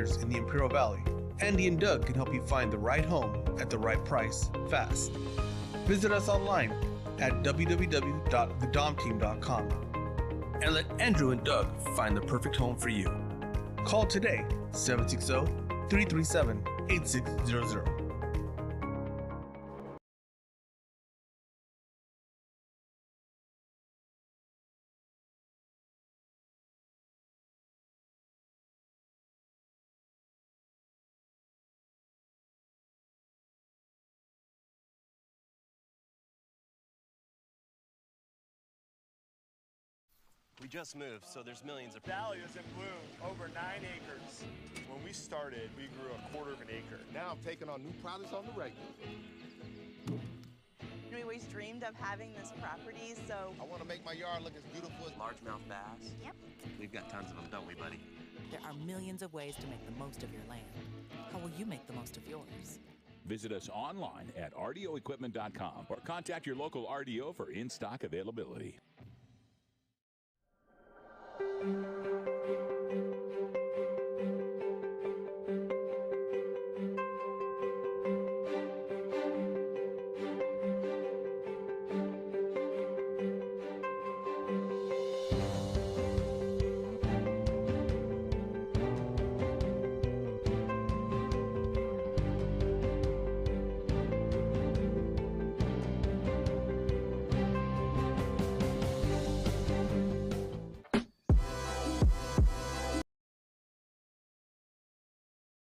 in the Imperial Valley. Andy and Doug can help you find the right home at the right price, fast. Visit us online at www.thedomteam.com and let Andrew and Doug find the perfect home for you. Call today, 760-337-8600. We just moved, so there's millions of... Valley is in bloom, over 9 acres. When we started, we grew a quarter of an acre. Now I'm taking on new products on the regular. We always dreamed of having this property, so... I want to make my yard look as beautiful as... Largemouth bass. Yep. We've got tons of them, don't we, buddy? There are millions of ways to make the most of your land. How will you make the most of yours? Visit us online at rdoequipment.com or contact your local RDO for in-stock availability.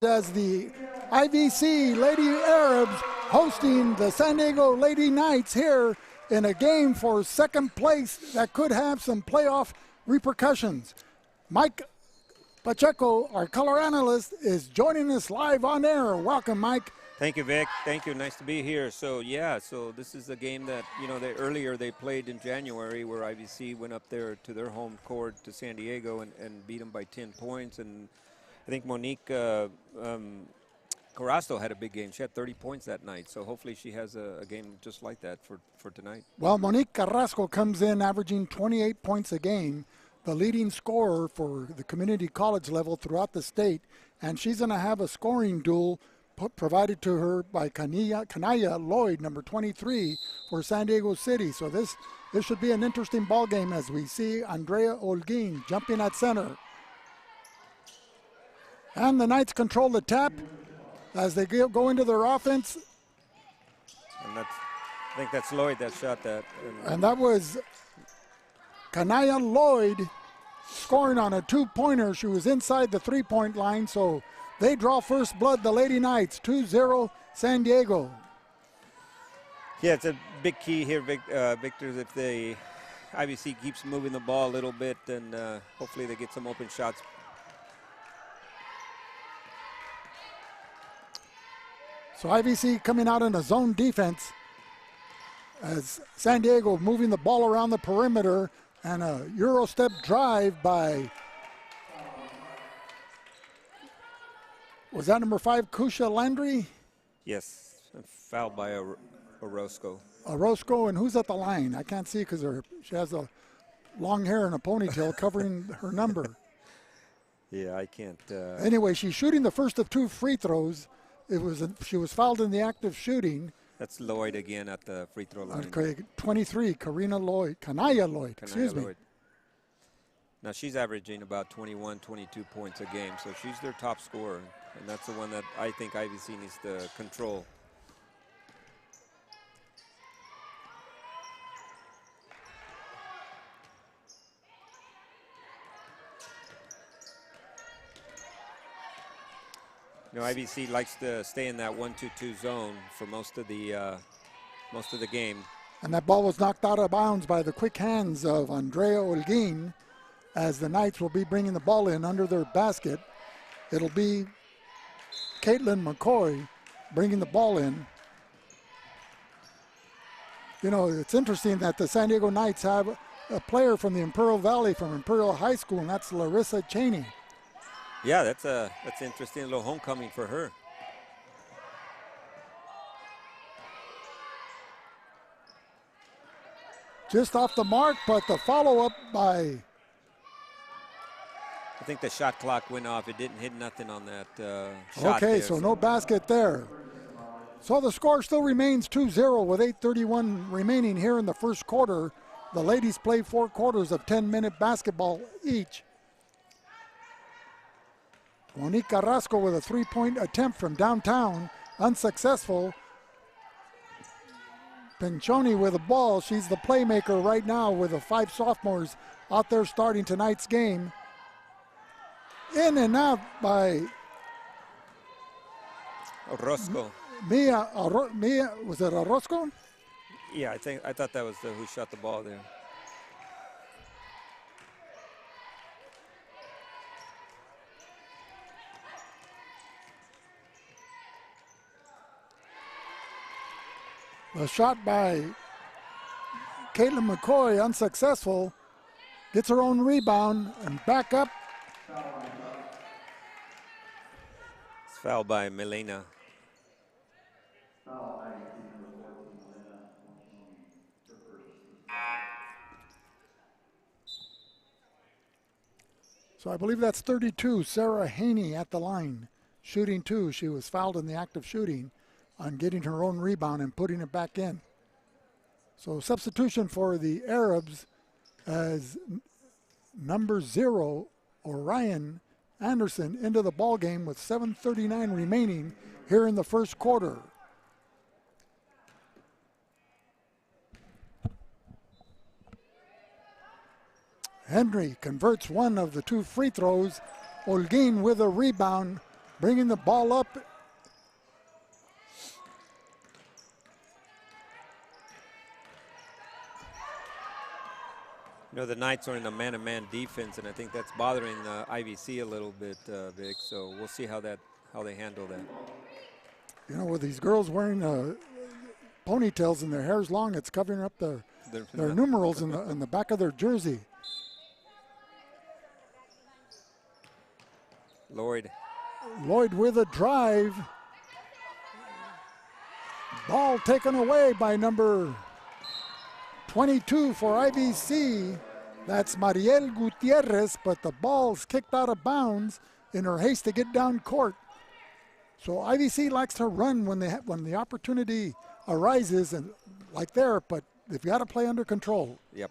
As the IVC Lady Arabs hosting the San Diego Lady Knights here in a game for second place that could have some playoff repercussions. Mike Pacheco, our color analyst, is joining us live on air. Welcome, Mike. Thank you, Vic. Thank you. Nice to be here. So this is a game that, earlier they played in January where IVC went up there to their home court to San Diego and beat them by 10 points. And I think Monique Carrillo had a big game. She had 30 points that night. So hopefully she has a game just like that for tonight. Well, Monique Carrasco comes in averaging 28 points a game, the leading scorer for the community college level throughout the state. And she's going to have a scoring duel provided to her by Kanaya Lloyd, number 23, for San Diego City. So this should be an interesting ball game as we see Andrea Olguin jumping at center. And the Knights control the tap as they go into their offense. And I think that's Lloyd that shot that. And that was Kanaya Lloyd scoring on a two-pointer. She was inside the three-point line, so they draw first blood, the Lady Knights, 2-0 San Diego. Yeah, it's a big key here, Victor, if the IVC keeps moving the ball a little bit, and hopefully they get some open shots. So IVC coming out in a zone defense as San Diego moving the ball around the perimeter, and a Euro step drive by, was that number 5, Kusha Landry? Yes, fouled by Orozco. Orozco, and who's at the line? I can't see because she has a long hair and a ponytail covering her number. Yeah, I can't. Anyway, she's shooting the first of 2 free throws. She was fouled in the act of shooting. That's Lloyd again at the free throw line. Okay, 23, Kanaya Lloyd, excuse me. Now she's averaging about 21, 22 points a game, so she's their top scorer, and that's the one that I think IVC needs to control. IVC likes to stay in that 1-2-2 zone for most of the game. And that ball was knocked out of bounds by the quick hands of Andrea Olguin, as the Knights will be bringing the ball in under their basket. It'll be Caitlin McCoy bringing the ball in. It's interesting that the San Diego Knights have a player from the Imperial Valley, from Imperial High School, and that's Larissa Cheney. Yeah, that's interesting, a little homecoming for her. Just off the mark, but the follow-up by I think the shot clock went off. It didn't hit nothing on that shot. Okay, there, so no basket there. So the score still remains 2-0 with 8:31 remaining here in the first quarter. The ladies play 4 quarters of 10-minute basketball each. Monique Carrasco with a 3-point attempt from downtown, unsuccessful. Pinchoni with the ball. She's the playmaker right now with the 5 sophomores out there starting tonight's game. In and out by Orozco. Mia, was it Orozco? Yeah, I thought that was who shot the ball there. A shot by Caitlin McCoy, unsuccessful. Gets her own rebound and back up. It's fouled by Milena. So I believe that's 32, Sarah Haney at the line, shooting 2. She was fouled in the act of shooting on getting her own rebound and putting it back in. So substitution for the Arabs as number 0, Orion Anderson, into the ball game with 7:39 remaining here in the first quarter. Henry converts one of the 2 free throws. Olguin with a rebound, bringing the ball up. You know, the Knights are in a man-to-man defense, and I think that's bothering IVC a little bit, Vic. So we'll see how they handle that. You know, with these girls wearing ponytails and their hair's long, it's covering up their numerals in the back of their jersey. Lloyd with a drive. Ball taken away by number 22 for IVC. That's Mariel Gutierrez, but the ball's kicked out of bounds in her haste to get down court. So IVC likes to run when the opportunity arises, and like there, but they've got to play under control. Yep.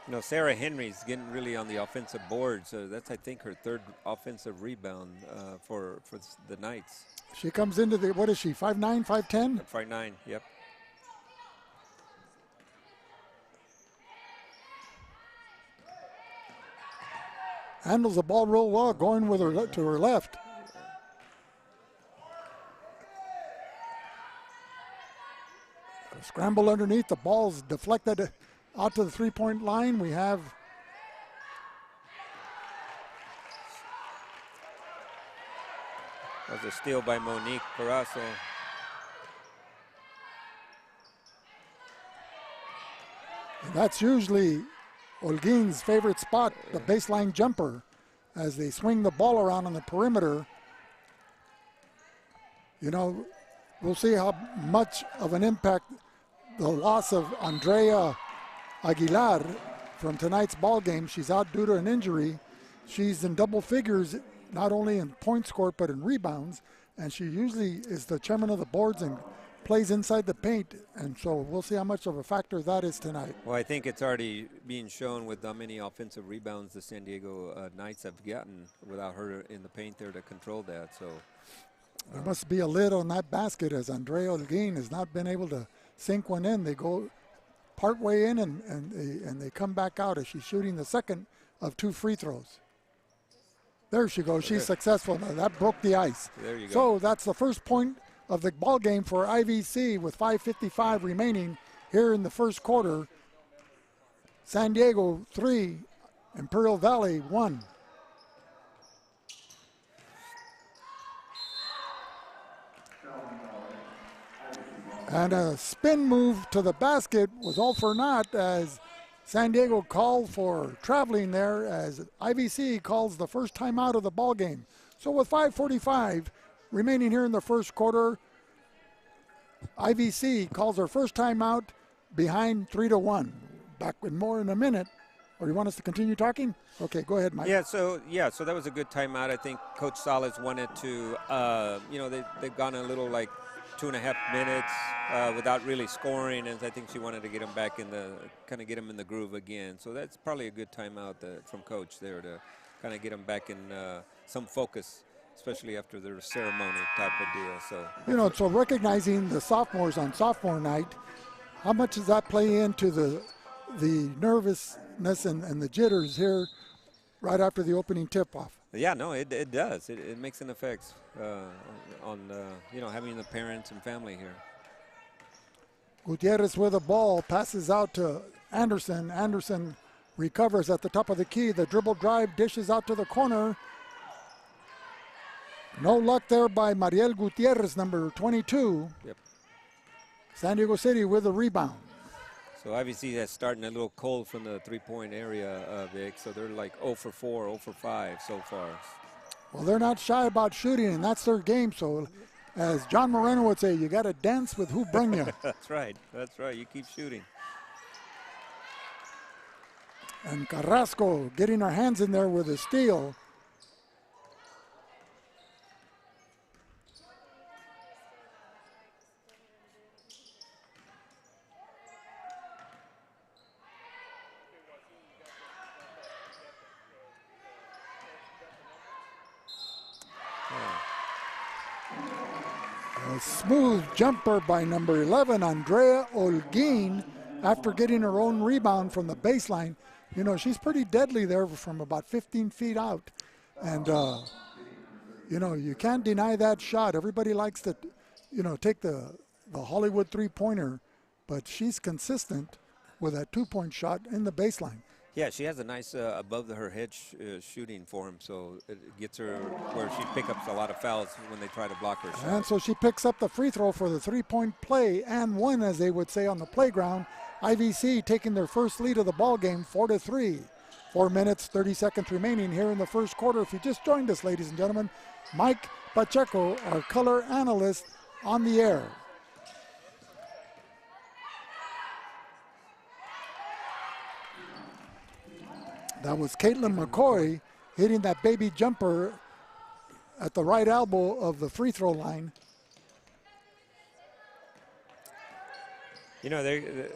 You know, Sarah Henry's getting really on the offensive board, so that's, I think, her 3rd offensive rebound for the Knights. She comes into the, what is she, 5'9", 5'10"? 5'9", yep. Handles the ball real well, going with her to her left. Scramble underneath, the ball's deflected out to the 3-point line. We have that was a steal by Monique Carrasco. And that's usually Olguin's favorite spot, the baseline jumper, as they swing the ball around on the perimeter. You know, we'll see how much of an impact the loss of Andrea Aguilar from tonight's ball game. She's out due to an injury. She's in double figures, not only in points scored, but in rebounds. And she usually is the chairman of the boards and plays inside the paint. And so we'll see how much of a factor that is tonight. Well, I think it's already being shown with how many offensive rebounds the San Diego Knights have gotten without her in the paint there to control that. So there must be a lid on that basket, as Andrea Olguin has not been able to sink one in. They go part way in and they come back out as she's shooting the second of 2 free throws. There she goes. She's successful. Now that broke the ice. There you go. So that's the first point of the ball game for IVC with 5:55 remaining here in the first quarter. San Diego 3, Imperial Valley 1. And a spin move to the basket was all for naught, as San Diego called for traveling there, as IVC calls the first timeout of the ball game. So with 5:45 remaining here in the first quarter, IVC calls their first timeout behind 3-1. Back with more in a minute. Or you want us to continue talking? Okay, go ahead, Mike. So that was a good timeout. I think Coach Salas wanted to, they've gone a little like 2.5 minutes without really scoring, and I think she wanted to get them back in get them in the groove again. So that's probably a good timeout from Coach there to kind of get them back in some focus, especially after their ceremony type of deal. So so recognizing the sophomores on sophomore night, how much does that play into the nervousness and the jitters here right after the opening tip-off? Yeah, no, it does. It makes an effect on having the parents and family here. Gutierrez with the ball, passes out to Anderson. Anderson recovers at the top of the key. The dribble drive dishes out to the corner. No luck there by Mariel Gutierrez, number 22. Yep. San Diego City with the rebound. So obviously that's starting a little cold from the three-point area, Vic. So they're like 0 for 4, 0 for 5 so far. Well, they're not shy about shooting, and that's their game. So as John Moreno would say, you got to dance with who bring you. That's right. You keep shooting. And Carrasco getting her hands in there with a steal. A smooth jumper by number 11, Andrea Olguin, after getting her own rebound from the baseline. She's pretty deadly there from about 15 feet out. And, you can't deny that shot. Everybody likes to, take the Hollywood three-pointer, but she's consistent with that two-point shot in the baseline. Yeah, she has a nice above her head shooting form, so it gets her where she picks up a lot of fouls when they try to block her shot. And so she picks up the free throw for the three-point play and one, as they would say on the playground. IVC taking their first lead of the ball game, 4-3. 4 minutes, 30 seconds remaining here in the first quarter. If you just joined us, ladies and gentlemen, Mike Pacheco, our color analyst, on the air. That was Caitlin McCoy hitting that baby jumper at the right elbow of the free throw line.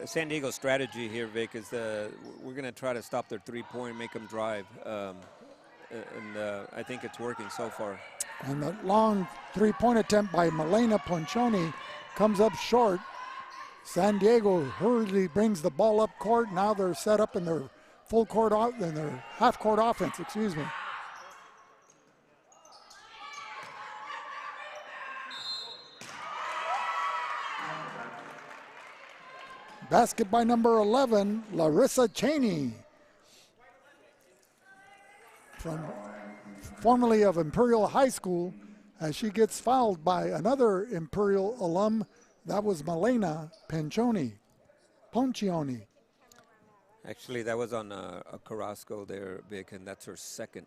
San Diego's strategy here, Vic, is we're going to try to stop their three-point, make them drive. I think it's working so far. And the long three-point attempt by Milena Ponchoni comes up short. San Diego hurriedly brings the ball up court. Now they're set up in their full court, in their half-court offense, excuse me. Basket by number 11, Larissa Cheney, formerly of Imperial High School, as she gets fouled by another Imperial alum. That was Milena Ponchoni. Actually, that was on a Carrasco there, Vic, and that's her second.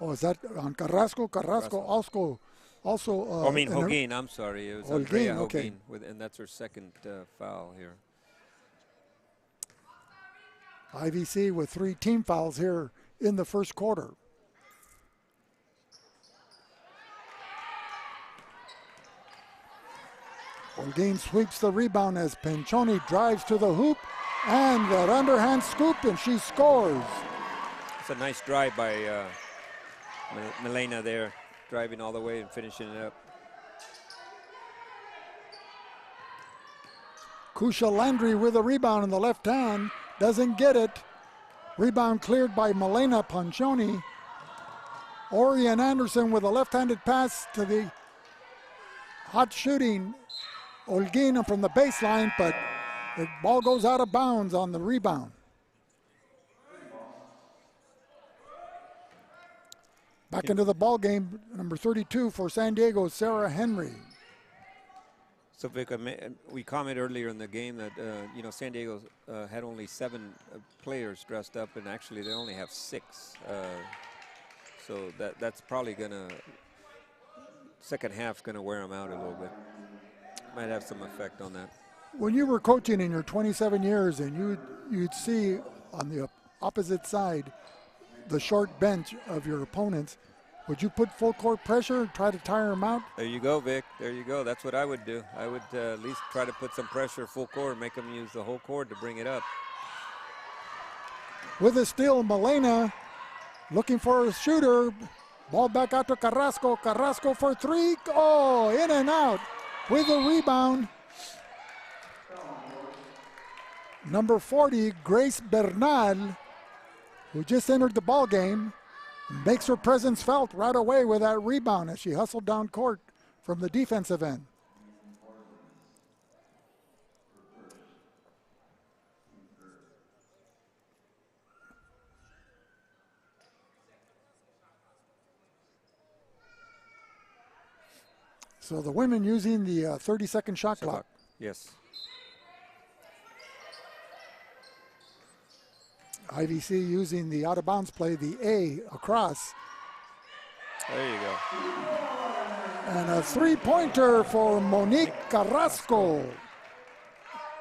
Oh, is that on Carrasco? Carrasco also. Holguin, I'm sorry. It was Andrea Holguin, okay. And that's her second foul here. IVC with 3 team fouls here in the first quarter. Holguin sweeps the rebound as Ponchoni drives to the hoop, and that underhand scoop, and she scores. It's a nice drive by Milena there, driving all the way and finishing it up. Kusha Landry with a rebound in the left hand, doesn't get it. Rebound cleared by Milena Ponchoni. Orion Anderson with a left-handed pass to the hot shooting Holguin from the baseline, but the ball goes out of bounds on the rebound. Back into the ball game, number 32 for San Diego, Sarah Henry. So, Vic, we commented earlier in the game that, San Diego had only 7 players dressed up, and actually they only have 6. So that's probably going to, second half, going to wear them out a little bit. might have some effect on that. When you were coaching in your 27 years and you'd see on the opposite side the short bench of your opponents, would you put full court pressure and try to tire them out? There you go, Vic. There you go. That's what I would do. I would at least try to put some pressure full court and make them use the whole court to bring it up. With a steal, Malena looking for a shooter. Ball back out to Carrasco. Carrasco for three. Oh, in and out with a rebound. Number 40, Grace Bernal, who just entered the ball game, makes her presence felt right away with that rebound as she hustled down court from the defensive end. So the women using the 30-second shot clock. Yes. IVC using the out-of-bounds play, the A across. There you go. And a three-pointer for Monique Carrasco.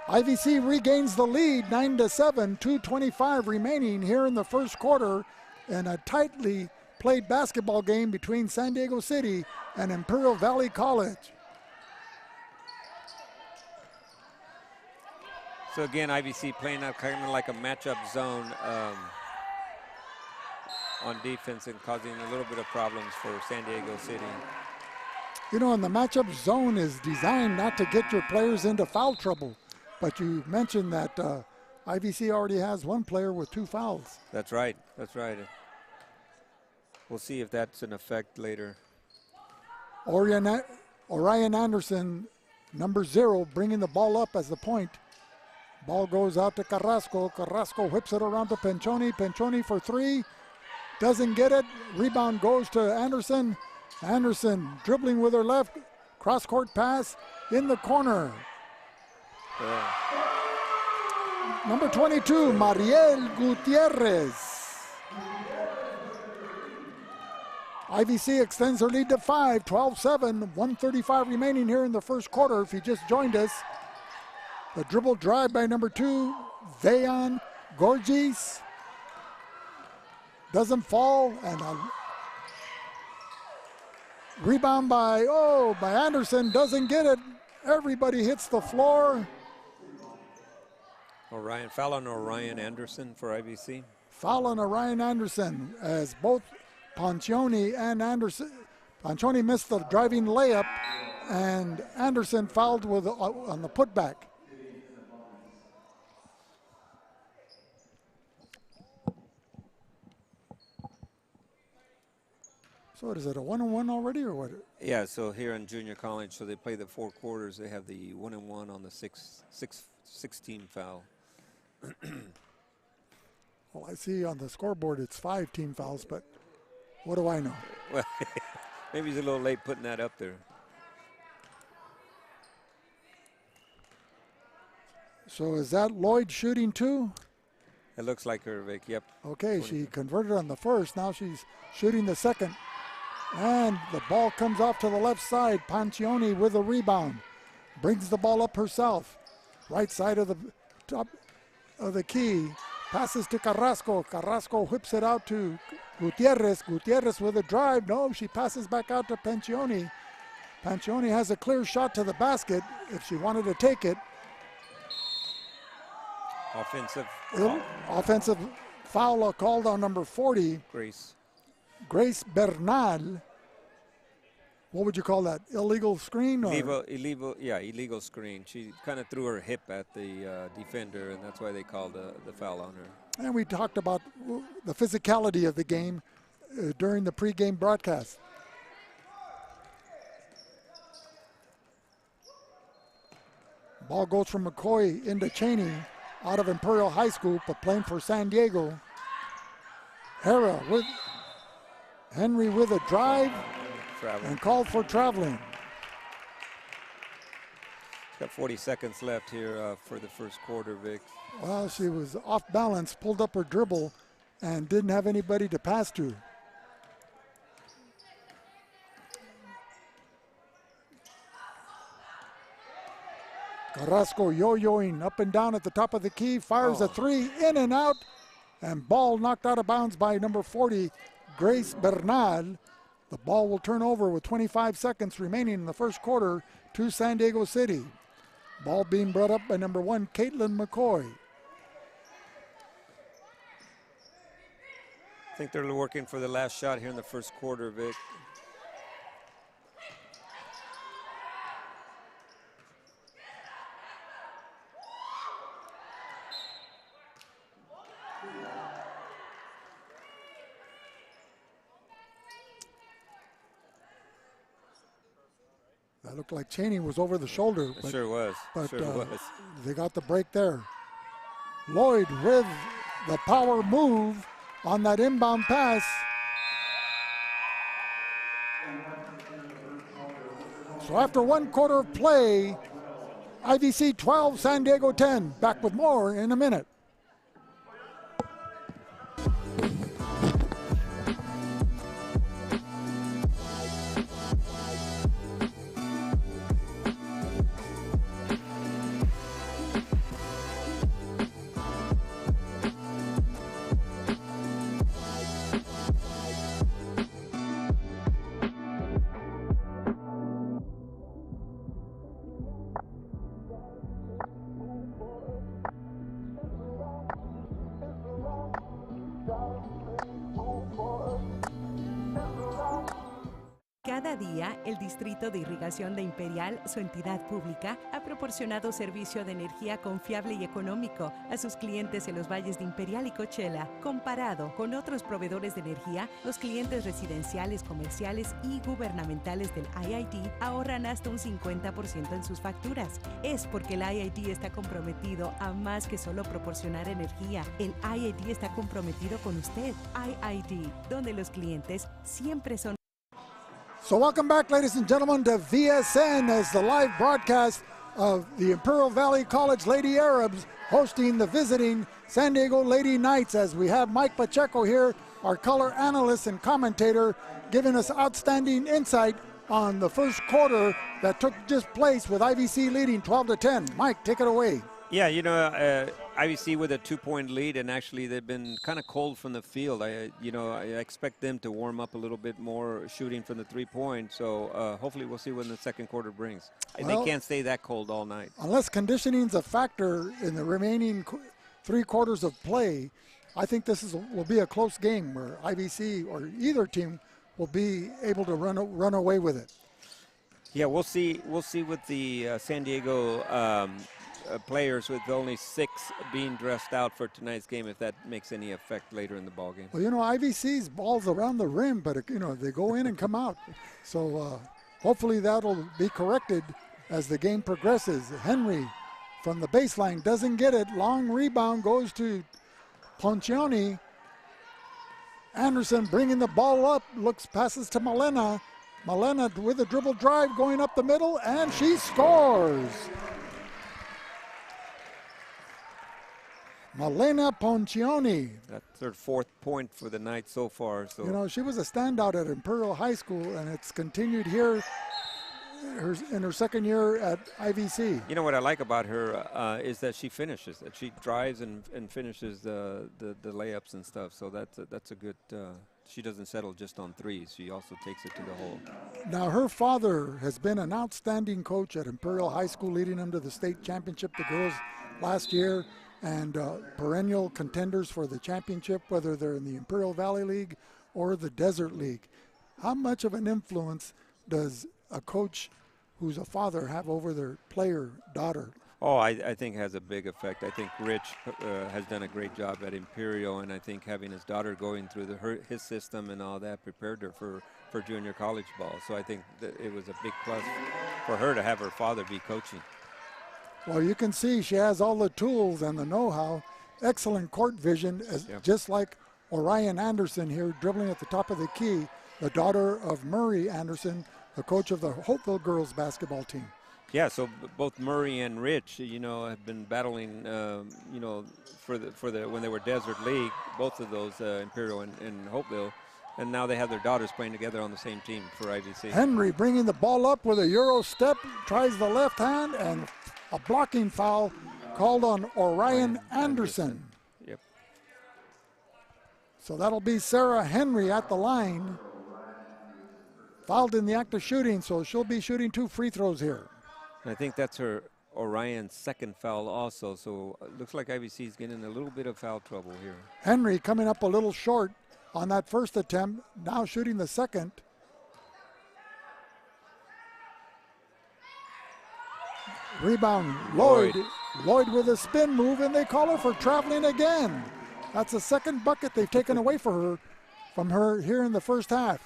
IVC regains the lead, 9-7, 2:25 remaining here in the first quarter, and a tightly played basketball game between San Diego City and Imperial Valley College. So again, IVC playing out kind of like a matchup zone on defense and causing a little bit of problems for San Diego City. You know, and the matchup zone is designed not to get your players into foul trouble. But you mentioned that IVC already has one player with 2 fouls. That's right. That's right. We'll see if that's an effect later. Orion Anderson, number 0, bringing the ball up as the point. Ball goes out to Carrasco. Carrasco whips it around to Penchoni. Penchoni for 3. Doesn't get it. Rebound goes to Anderson. Anderson dribbling with her left. Cross-court pass in the corner. Yeah. Number 22, Mariel Gutierrez. IVC extends their lead to 5, 12-7, 1:35 remaining here in the first quarter. If you just joined us, the dribble drive by number 2, Vayan Gorgis. Doesn't fall, and a rebound by Anderson. Doesn't get it. Everybody hits the floor. Foul on Orion Anderson for IVC. Foul on Orion Anderson as both Pancioni and Anderson. Pancioni missed the driving layup, and Anderson fouled on the putback. So what is it, a 1-on-1 already or what? Yeah, so here in junior college, so they play the 4 quarters. They have the 1-on-1 on the 16 foul. Well, I see on the scoreboard it's 5 team fouls, but what do I know? Well, maybe he's a little late putting that up there. So is that Lloyd shooting too? It looks like her, Vic. Yep. Okay, she converted on the first. Now she's shooting the second. And the ball comes off to the left side. Pancioni with a rebound. Brings the ball up herself. Right side of the top of the key. Passes to Carrasco. Carrasco whips it out to Gutierrez. Gutierrez with a drive. No, she passes back out to Pancioni. Pancioni has a clear shot to the basket if she wanted to take it. Offensive foul called on number 40. Grace Bernal. What would you call that? Illegal screen? Or? Illegal screen. She kind of threw her hip at the defender, and that's why they called the foul on her. And we talked about the physicality of the game during the pregame broadcast. Ball goes from McCoy into Cheney out of Imperial High School, but playing for San Diego. Henry with a drive and called for traveling. Got 40 seconds left here for the first quarter, Vic. Well, she was off balance, pulled up her dribble, and didn't have anybody to pass to. Carrasco yo-yoing up and down at the top of the key, fires a three, in and out, and ball knocked out of bounds by number 40, Grace Bernal. The ball will turn over with 25 seconds remaining in the first quarter to San Diego City. Ball being brought up by number 1, Caitlin McCoy. I think they're working for the last shot here in the first quarter, Vic. That looked like Cheney was over the shoulder. It sure was. But sure was. They got the break there. Lloyd with the power move on that inbound pass. So after 1 quarter of play, IVC 12, San Diego 10. Back with more in a minute. Cada día, el Distrito de Irrigación de Imperial, su entidad pública, ha proporcionado servicio de energía confiable y económico a sus clientes en los valles de Imperial y Coachella. Comparado con otros proveedores de energía, los clientes residenciales, comerciales y gubernamentales del IID ahorran hasta un 50% en sus facturas. Es porque el IID está comprometido a más que solo proporcionar energía. El IID está comprometido con usted. IID, donde los clientes siempre son. So welcome back, ladies and gentlemen, to VSN as the live broadcast of the Imperial Valley College Lady Arabs hosting the visiting San Diego Lady Knights, as we have Mike Pacheco here, our color analyst and commentator, giving us outstanding insight on the first quarter that took just place with IVC leading 12-10. Mike, take it away. Yeah, you know, IVC with a 2-point lead, and actually they've been kind of cold from the field. I expect them to warm up a little bit more shooting from the 3-point. So hopefully we'll see what the second quarter brings. Well, they can't stay that cold all night. Unless conditioning's a factor in the remaining 3 quarters of play, I think will be a close game where IVC or either team will be able to run away with it. Yeah, we'll see. We'll see with the San Diego. Players with only 6 being dressed out for tonight's game, if that makes any effect later in the ball game. Well, you know, IVC's ball's around the rim, but you know, they go in and come out. So hopefully that'll be corrected as the game progresses. Henry from the baseline doesn't get it. Long rebound goes to Poncioni. Anderson bringing the ball up, passes to Malena. Malena with a dribble drive going up the middle, and she scores. Malena Poncioni. That's her 4th point for the night so far. So you know, she was a standout at Imperial High School, and it's continued here in her second year at IVC. You know what I like about her is that she finishes. That she drives and finishes the layups and stuff. So that's a good. She doesn't settle just on threes. She also takes it to the hole. Now, her father has been an outstanding coach at Imperial High School, leading them to the state championship, the girls last year, and perennial contenders for the championship, whether they're in the Imperial Valley League or the Desert League. How much of an influence does a coach who's a father have over their player daughter? Oh, I think it has a big effect. I think Rich has done a great job at Imperial, and I think having his daughter going through his system and all that prepared her for junior college ball. So I think that it was a big plus for her to have her father be coaching. Well, you can see she has all the tools and the know-how. Excellent court vision, just like Orion Anderson here, dribbling at the top of the key, the daughter of Murray Anderson, the coach of the Hopeville girls basketball team. Yeah, so both Murray and Rich, you know, have been battling, you know, for the when they were Desert League, both of those, Imperial and Hopeville, And now they have their daughters playing together on the same team for IVC. Henry bringing the ball up with a Euro step, tries the left hand, and a blocking foul called on Orion Anderson. Yep. So that'll be Sarah Henry at the line. Fouled in the act of shooting, so she'll be shooting 2 free throws here. And I think that's her Orion's second foul also, so it looks like IVC is getting a little bit of foul trouble here. Henry coming up a little short on that first attempt, now shooting the second. Rebound, Lloyd. Lloyd with a spin move, and they call her for traveling again. That's the second bucket they've taken away from her here in the first half.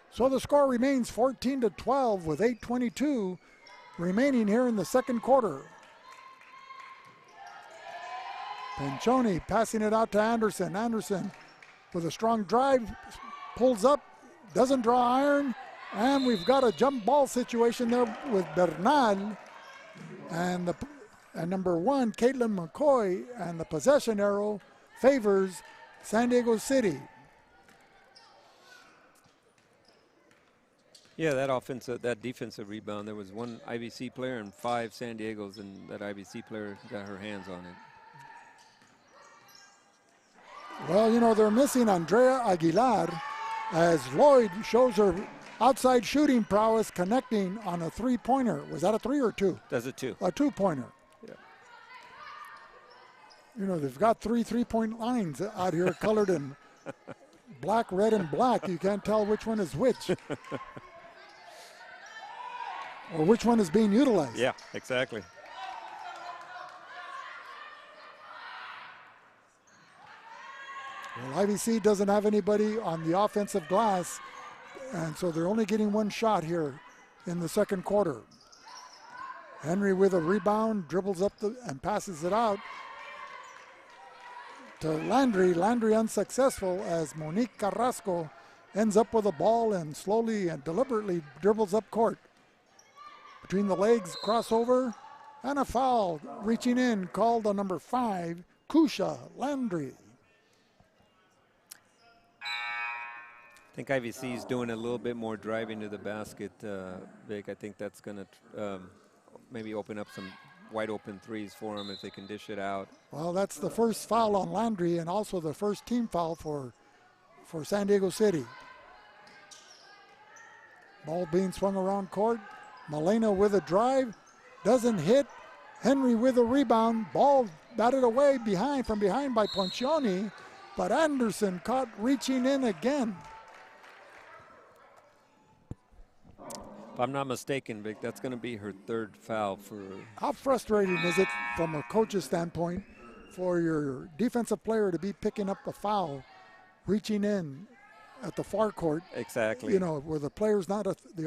So the score remains 14-12 with 8:22 remaining here in the second quarter. Pencioni passing it out to Anderson. Anderson with a strong drive, pulls up, doesn't draw iron, and we've got a jump ball situation there with Bernal and number 1, Caitlin McCoy, and the possession arrow favors San Diego City. Yeah, that defensive rebound, there was 1 IVC player and 5 San Diego's, and that IVC player got her hands on it. Well, you know, they're missing Andrea Aguilar as Lloyd shows her outside shooting prowess connecting on a 3-pointer. Was that a 3 or 2? That's a 2. A 2-pointer. Yeah. You know, they've got 3 3-point lines out here colored in black, red, and black. You can't tell which one is which. Or which one is being utilized. Yeah, exactly. Well, IVC doesn't have anybody on the offensive glass, and so they're only getting 1 shot here in the second quarter. Henry with a rebound, dribbles up and passes it out to Landry. Landry unsuccessful as Monique Carrasco ends up with a ball and slowly and deliberately dribbles up court. Between the legs, crossover, and a foul. Reaching in, called on number 5, Kusha Landry. I think IVC is doing a little bit more driving to the basket, Vic. I think that's going to maybe open up some wide open threes for them if they can dish it out. Well, that's the first foul on Landry and also the first team foul for San Diego City. Ball being swung around court. Malena with a drive, doesn't hit. Henry with a rebound, ball batted away from behind by Poncioni, but Anderson caught reaching in again. If I'm not mistaken, Vic, that's going to be her 3rd foul for... How frustrating is it from a coach's standpoint for your defensive player to be picking up a foul, reaching in at the far court? Exactly. You know, where the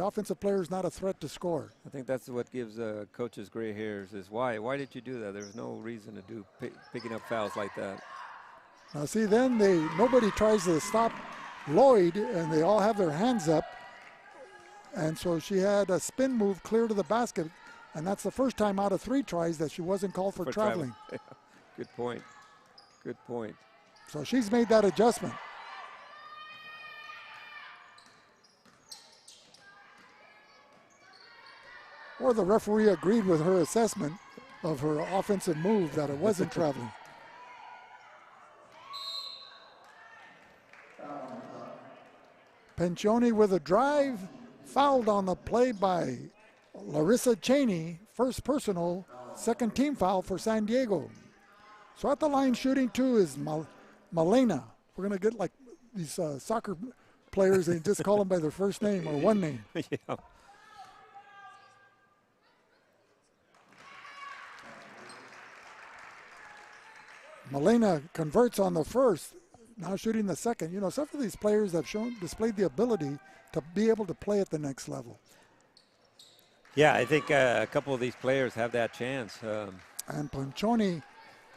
offensive player is not a threat to score. I think that's what gives coaches gray hairs is why did you do that? There's no reason to do picking up fouls like that. Now see, then nobody tries to stop Lloyd, and they all have their hands up. And so she had a spin move clear to the basket, and that's the first time out of 3 tries that she wasn't called for traveling. Good point. Good point. So she's made that adjustment. Or the referee agreed with her assessment of her offensive move that it wasn't traveling. Pencioni with a drive, fouled on the play by Larissa Cheney, first personal, second team foul for San Diego. So at the line shooting 2 is Malena. We're going to get like these soccer players, they just call them by their first name or one name. Yeah. Malena converts on the first, now shooting the second. You know, some of these players have displayed the ability to be able to play at the next level. Yeah, I think a couple of these players have that chance. And Poncioni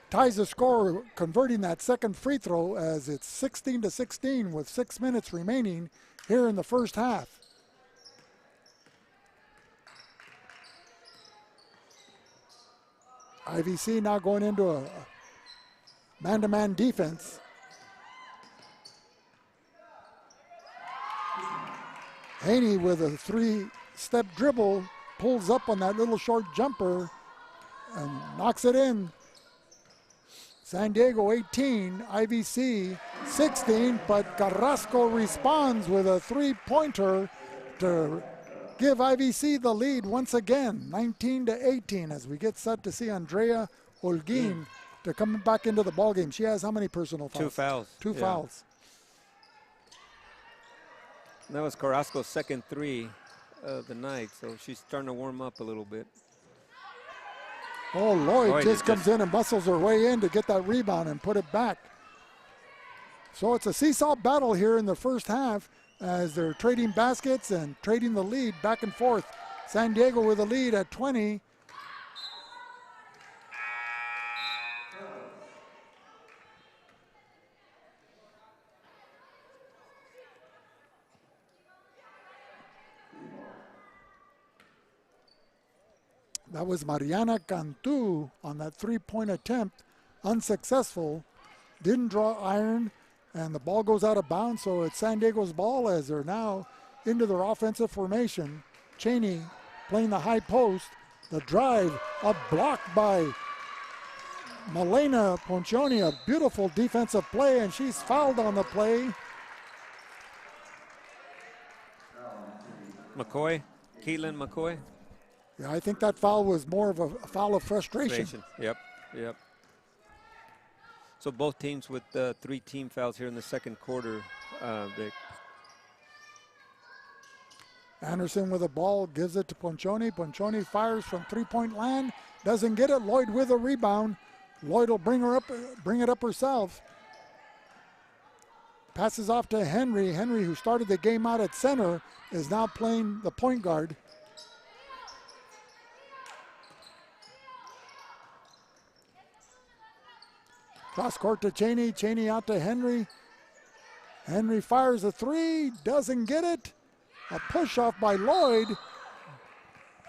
ties the score, converting that second free throw as it's 16-16 with 6 minutes remaining here in the first half. IVC now going into a man-to-man defense. Haney with a 3-step dribble, pulls up on that little short jumper and knocks it in. San Diego 18, IVC 16, but Carrasco responds with a 3-pointer to give IVC the lead once again, 19-18, as we get set to see Andrea Holguin to come back into the ballgame. She has how many personal fouls? 2 fouls. Two fouls. And that was Carrasco's second 3 of the night, so she's starting to warm up a little bit. Oh, Lloyd just comes in and muscles her way in to get that rebound and put it back. So it's a seesaw battle here in the first half as they're trading baskets and trading the lead back and forth. San Diego with the lead at 20. That was Mariana Cantu on that 3-point attempt, unsuccessful, didn't draw iron, and the ball goes out of bounds, so it's San Diego's ball as they're now into their offensive formation. Cheney playing the high post, the drive, a block by Malena Poncioni, a beautiful defensive play, and she's fouled on the play. McCoy, Keelan McCoy. Yeah, I think that foul was more of a foul of frustration. Yep. So both teams with 3 team fouls here in the second quarter, Vic. Anderson with the ball, gives it to Poncioni. Poncioni fires from 3-point land, doesn't get it. Lloyd with a rebound. Lloyd will bring it up herself. Passes off to Henry. Henry, who started the game out at center, is now playing the point guard. Cross court to Cheney. Cheney out to Henry. Henry fires a 3, doesn't get it. A push off by Lloyd.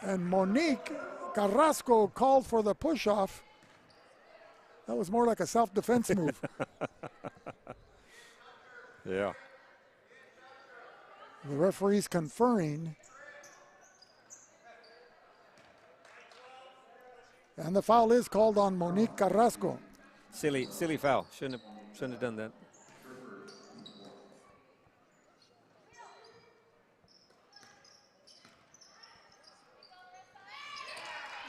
And Monique Carrasco called for the push off. That was more like a self-defense move. Yeah. The referee's conferring. And the foul is called on Monique Carrasco. Silly foul. Shouldn't have done that.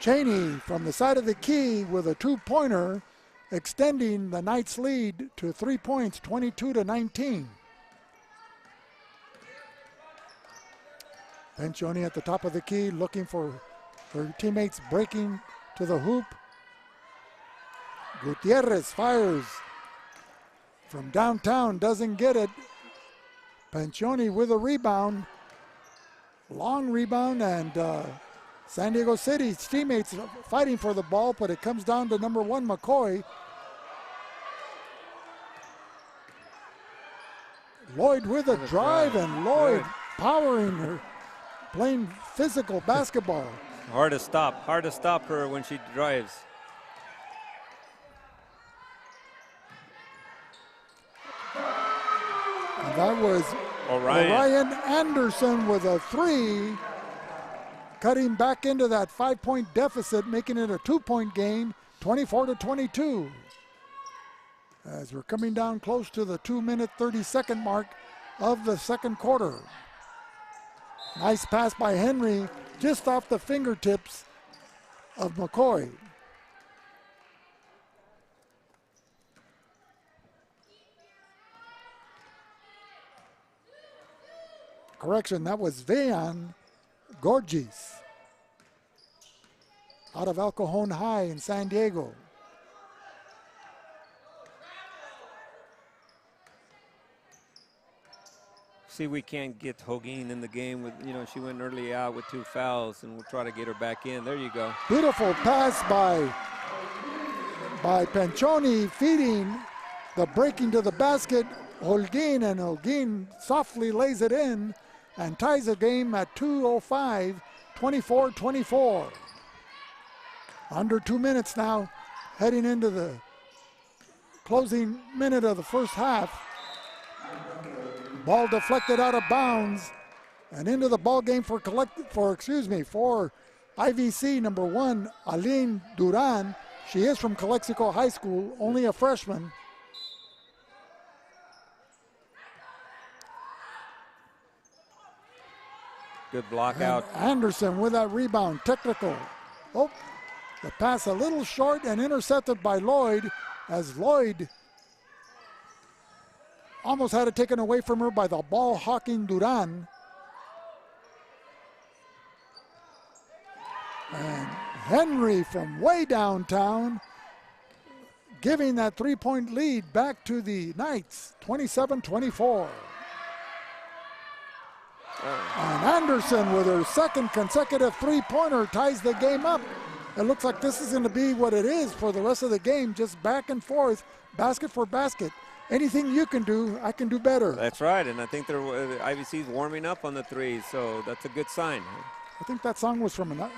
Cheney from the side of the key with a 2-pointer, extending the Knights' lead to 3 points, 22-19. Poncioni at the top of the key, looking for her teammates breaking to the hoop. Gutierrez fires from downtown, doesn't get it. Poncioni with a rebound. Long rebound, and San Diego City's teammates fighting for the ball, but it comes down to number 1, McCoy. Lloyd with a drive, and Lloyd powering her, playing physical basketball. Hard to stop her when she drives. And that was Orion Anderson with a 3, cutting back into that 5-point deficit, making it a 2-point game, 24-22. As we're coming down close to the 2-minute, 30-second mark of the second quarter. Nice pass by Henry, just off the fingertips of McCoy. Correction, that was Vean Gorgis out of El Cajon High in San Diego. See, we can't get Holguin in the game with, she went early out with 2 fouls, and we'll try to get her back in. There you go. Beautiful pass by Poncioni, feeding the breaking to the basket. Holguin, and Holguin softly lays it in and ties the game at 2:05, 24-24. Under 2 minutes now, heading into the closing minute of the first half. Ball deflected out of bounds. And into the ball game for IVC number 1, Aline Duran. She is from Calexico High School, only a freshman. Good block out. Anderson with that rebound, technical. Oh, the pass a little short and intercepted by Lloyd, as Lloyd almost had it taken away from her by the ball hawking Duran. And Henry from way downtown giving that 3-point lead back to the Knights, 27-24. And Anderson with her second consecutive three-pointer ties the game up. It looks like this is going to be what it is for the rest of the game, just back and forth, basket for basket. Anything you can do, I can do better. That's right, and I think IVC's warming up on the threes, so that's a good sign. I think that song was from a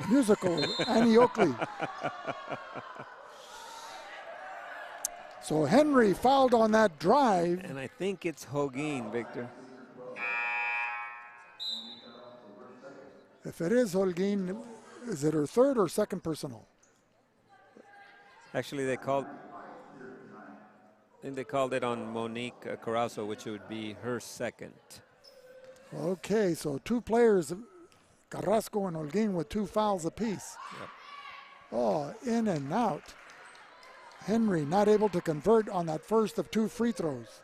musical, Annie Oakley. So Henry fouled on that drive. And I think it's Holguin, Victor. If it is Holguin, is it her third or second personal? Actually, I think they called it on Monique Carrillo, which would be her second. Okay, so two players, Carrasco and Holguin, with 2 fouls apiece. Yep. Oh, in and out. Henry not able to convert on that first of 2 free throws.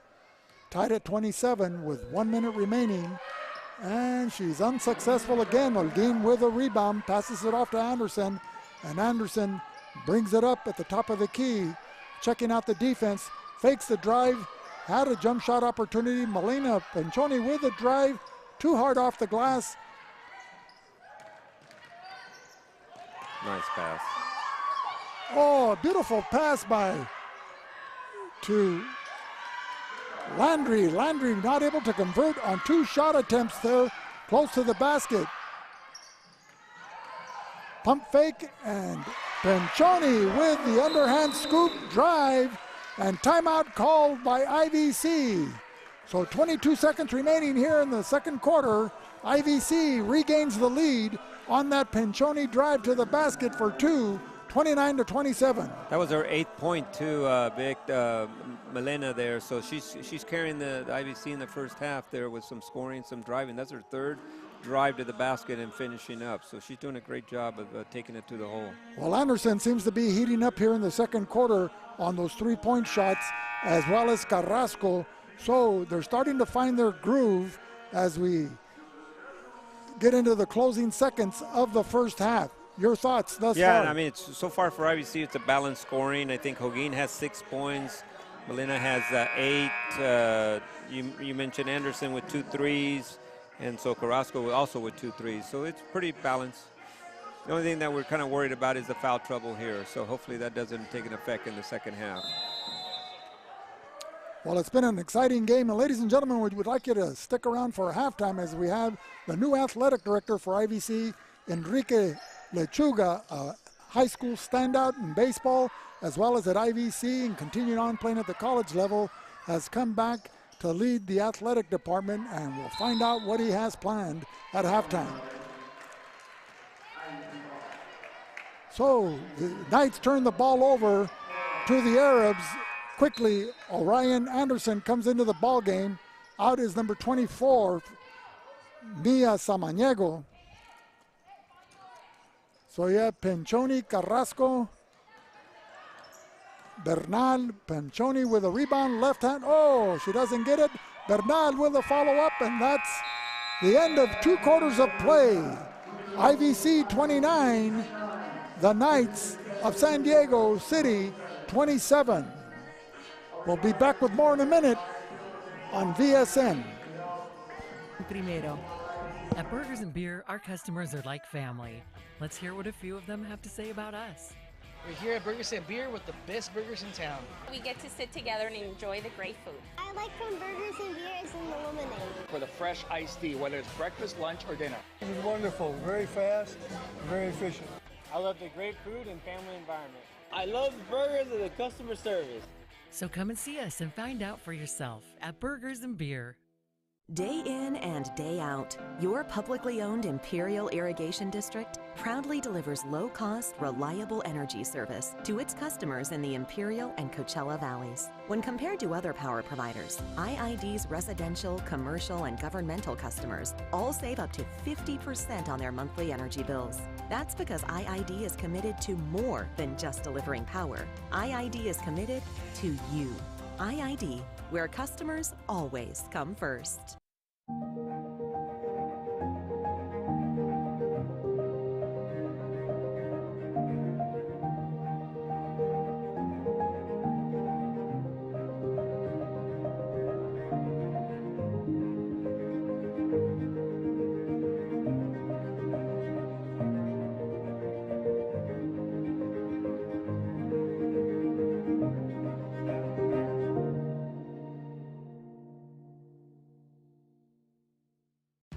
Tied at 27 with 1 minute remaining. And she's unsuccessful again. Holguin with a rebound, passes it off to Anderson. And Anderson brings it up at the top of the key. Checking out the defense, fakes the drive, had a jump shot opportunity. Melina Panchoni with the drive, too hard off the glass. Nice pass. Oh, beautiful pass to Landry. Landry not able to convert on 2 shot attempts there, close to the basket. Pump fake, and Panchoni with the underhand scoop drive, and timeout called by IVC. So 22 seconds remaining here in the second quarter. IVC regains the lead on that Panchoni drive to the basket for 2, 29-27. That was her 8th point too, Vic, Melina there. So she's carrying the IVC in the first half there with some scoring, some driving. That's her 3rd drive to the basket and finishing up. So she's doing a great job of taking it to the hole. Well, Anderson seems to be heating up here in the second quarter on those 3-point shots, as well as Carrasco. So they're starting to find their groove as we get into the closing seconds of the first half. Your thoughts thus far? Yeah, I mean, so far for IVC, it's a balanced scoring. I think Holguin has 6 points. Melina has 8. You mentioned Anderson with 2 threes, and so Carrasco also with 2 threes. So it's pretty balanced. The only thing that we're kind of worried about is the foul trouble here. So hopefully that doesn't take an effect in the second half. Well, it's been an exciting game. And ladies and gentlemen, we would like you to stick around for halftime as we have the new athletic director for IVC, Enrique Lechuga, a high school standout in baseball, as well as at IVC and continuing on playing at the college level, has come back to lead the athletic department, and we'll find out what he has planned at halftime. So the Knights turn the ball over to the Arabs. Quickly, Orion Anderson comes into the ball game. Out is number 24, Mia Samaniego. So you have Panchoni, Carrasco, Bernal, Panchoni with a rebound, left hand. Oh, she doesn't get it. Bernal with a follow-up, and that's the end of 2 quarters of play. IVC 29, the Knights of San Diego City 27. We'll be back with more in a minute on VSN. Primero. At Burgers and Beer, our customers are like family. Let's hear what a few of them have to say about us. We're here at Burgers and Beer with the best burgers in town. We get to sit together and enjoy the great food. I like from Burgers and Beer is in the lemonade. For the fresh iced tea, whether it's breakfast, lunch, or dinner. It was wonderful, very fast, very efficient. I love the great food and family environment. I love the burgers and the customer service. So come and see us and find out for yourself at Burgers and Beer. Day in and day out, your publicly owned Imperial Irrigation District proudly delivers low-cost, reliable energy service to its customers in the Imperial and Coachella Valleys. When compared to other power providers, IID's residential, commercial, and governmental customers all save up to 50% on their monthly energy bills. That's because IID is committed to more than just delivering power. IID is committed to you. IID, where customers always come first.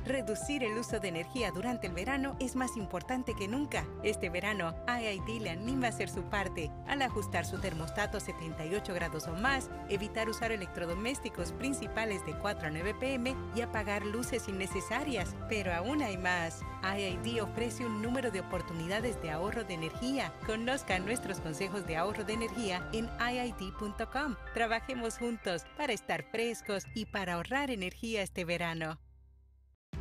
Reducir el uso de energía durante el verano es más importante que nunca. Este verano, IID le anima a hacer su parte al ajustar su termostato a 78 grados o más, evitar usar electrodomésticos principales de 4 a 9 p.m. y apagar luces innecesarias. Pero aún hay más. IID ofrece un número de oportunidades de ahorro de energía. Conozca nuestros consejos de ahorro de energía en iid.com. Trabajemos juntos para estar frescos y para ahorrar energía este verano.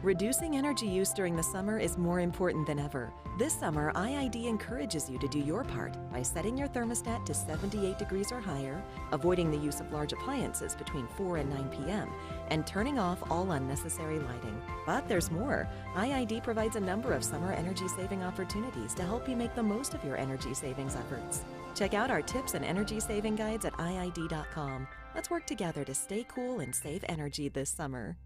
Reducing energy use during the summer is more important than ever. This summer, IID encourages you to do your part by setting your thermostat to 78 degrees or higher, avoiding the use of large appliances between 4 and 9 p.m., and turning off all unnecessary lighting. But there's more. IID provides a number of summer energy-saving opportunities to help you make the most of your energy savings efforts. Check out our tips and energy saving guides at iid.com. Let's work together to stay cool and save energy this summer.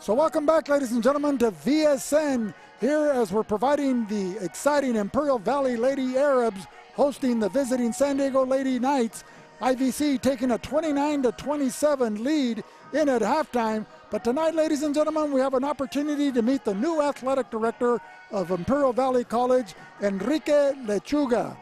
So welcome back, ladies and gentlemen, to VSN, here as we're providing the exciting Imperial Valley Lady Arabs hosting the visiting San Diego Lady Knights. IVC taking a 29-27 lead in at halftime. But tonight, ladies and gentlemen, we have an opportunity to meet the new athletic director of Imperial Valley College, Enrique Lechuga.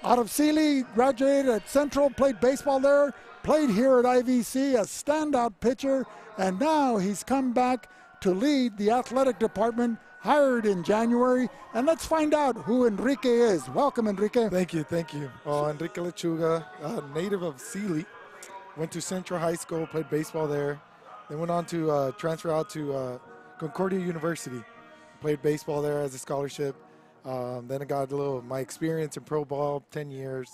Out of Sealy, graduated at Central, played baseball there, played here at IVC, a standout pitcher, and now he's come back to lead the athletic department, hired in January. And let's find out who Enrique is. Welcome, Enrique. Thank you, thank you. Enrique Lechuga, native of Sealy, went to Central High School, played baseball there, then went on to transfer out to Concordia University, played baseball there as a scholarship. Then I got my experience in pro ball, 10 years,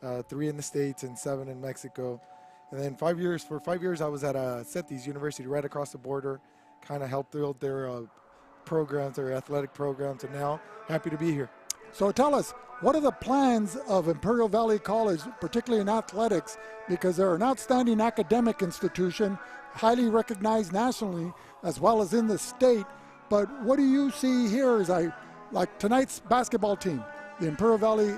3 in the States and 7 in Mexico. And then for 5 years, I was at CETIS University right across the border, kind of helped build their programs, their athletic programs, and now happy to be here. So tell us, what are the plans of Imperial Valley College, particularly in athletics, because they're an outstanding academic institution, highly recognized nationally as well as in the state. But what do you see here as like tonight's basketball team, the Imperial Valley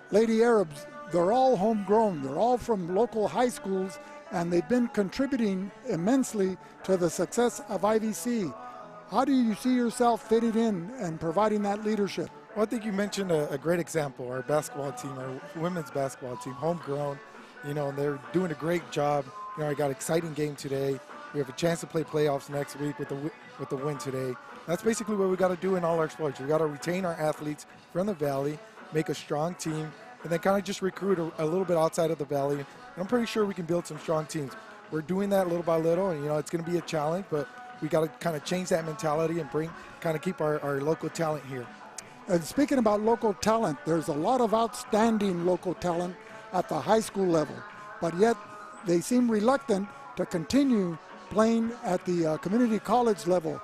Lady Arabs? They're all homegrown. They're all from local high schools, and they've been contributing immensely to the success of IVC. How do you see yourself fitting in and providing that leadership? Well, I think you mentioned a great example. Our basketball team, our women's basketball team, homegrown, and they're doing a great job. I got an exciting game today. We have a chance to play playoffs next week with the win today. That's basically what we got to do in all our sports. We got to retain our athletes from the Valley, make a strong team, and then kind of just recruit a little bit outside of the Valley. And I'm pretty sure we can build some strong teams. We're doing that little by little, and it's going to be a challenge, but we got to kind of change that mentality and keep our local talent here. And speaking about local talent, there's a lot of outstanding local talent at the high school level, but yet they seem reluctant to continue playing at the community college level.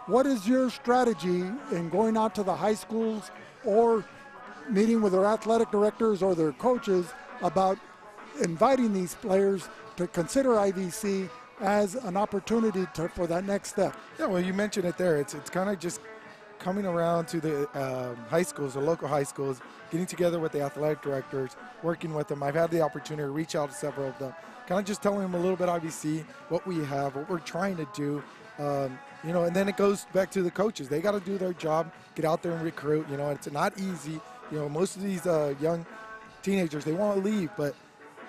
What is your strategy in going out to the high schools or meeting with their athletic directors or their coaches about inviting these players to consider IVC as an opportunity for that next step? Yeah, well, you mentioned it there. It's kind of just coming around to the high schools, the local high schools, getting together with the athletic directors, working with them. I've had the opportunity to reach out to several of them, kind of just telling them a little bit IVC, what we have, what we're trying to do. And then it goes back to the coaches. They got to do their job, get out there and recruit. It's not easy. Most of these young teenagers, they want to leave, but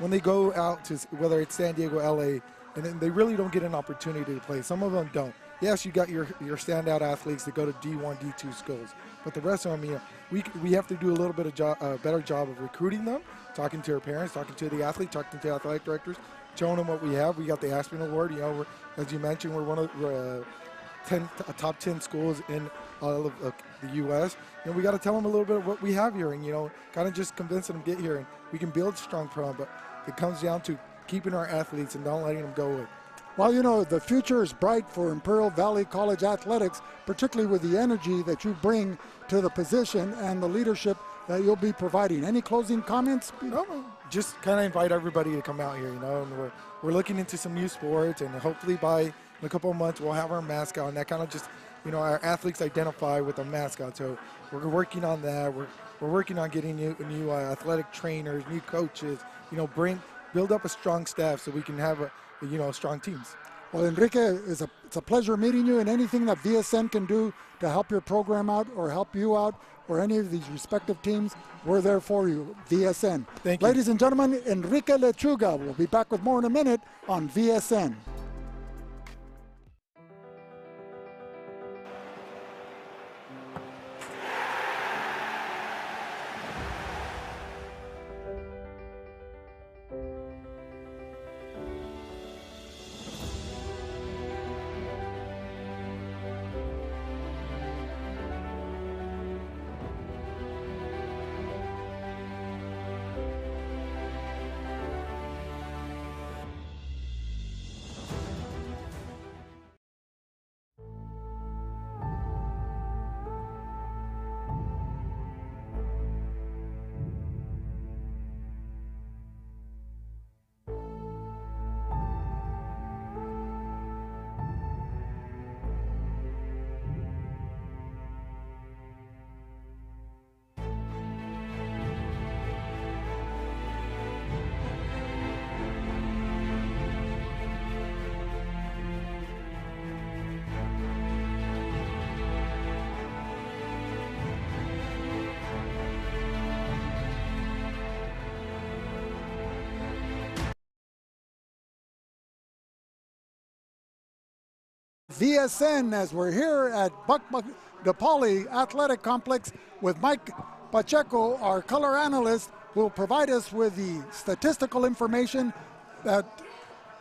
when they go out to, whether it's San Diego, LA, and then they really don't get an opportunity to play. Some of them don't. Yes, you got your standout athletes that go to D1, D2 schools, but the rest of them, we have to do a little bit of better job of recruiting them, talking to their parents, talking to the athletes, talking to the athletic directors, showing them what we have. We got the Aspen Award. As you mentioned, we're one of the top 10 schools in all of the U.S. We got to tell them a little bit of what we have here, and kind of just convincing them to get here, and we can build a strong program. But it comes down to keeping our athletes and not letting them go away. Well, the future is bright for Imperial Valley College athletics, particularly with the energy that you bring to the position and the leadership that you'll be providing. Any closing comments? No, just kind of invite everybody to come out here, and we're looking into some new sports, and hopefully in a couple of months we'll have our mascot, and that kind of just, our athletes identify with a mascot. So we're working on that. We're working on getting new athletic trainers, new coaches, build up a strong staff so we can have strong teams. Well, Enrique, it's a pleasure meeting you, and anything that VSN can do to help your program out or help you out or any of these respective teams, we're there for you, VSN. Thank you. Ladies and gentlemen, Enrique Lechuga. We'll be back with more in a minute on VSN. VSN, as we're here at Buck DePauli Athletic Complex with Mike Pacheco, our color analyst, who will provide us with the statistical information that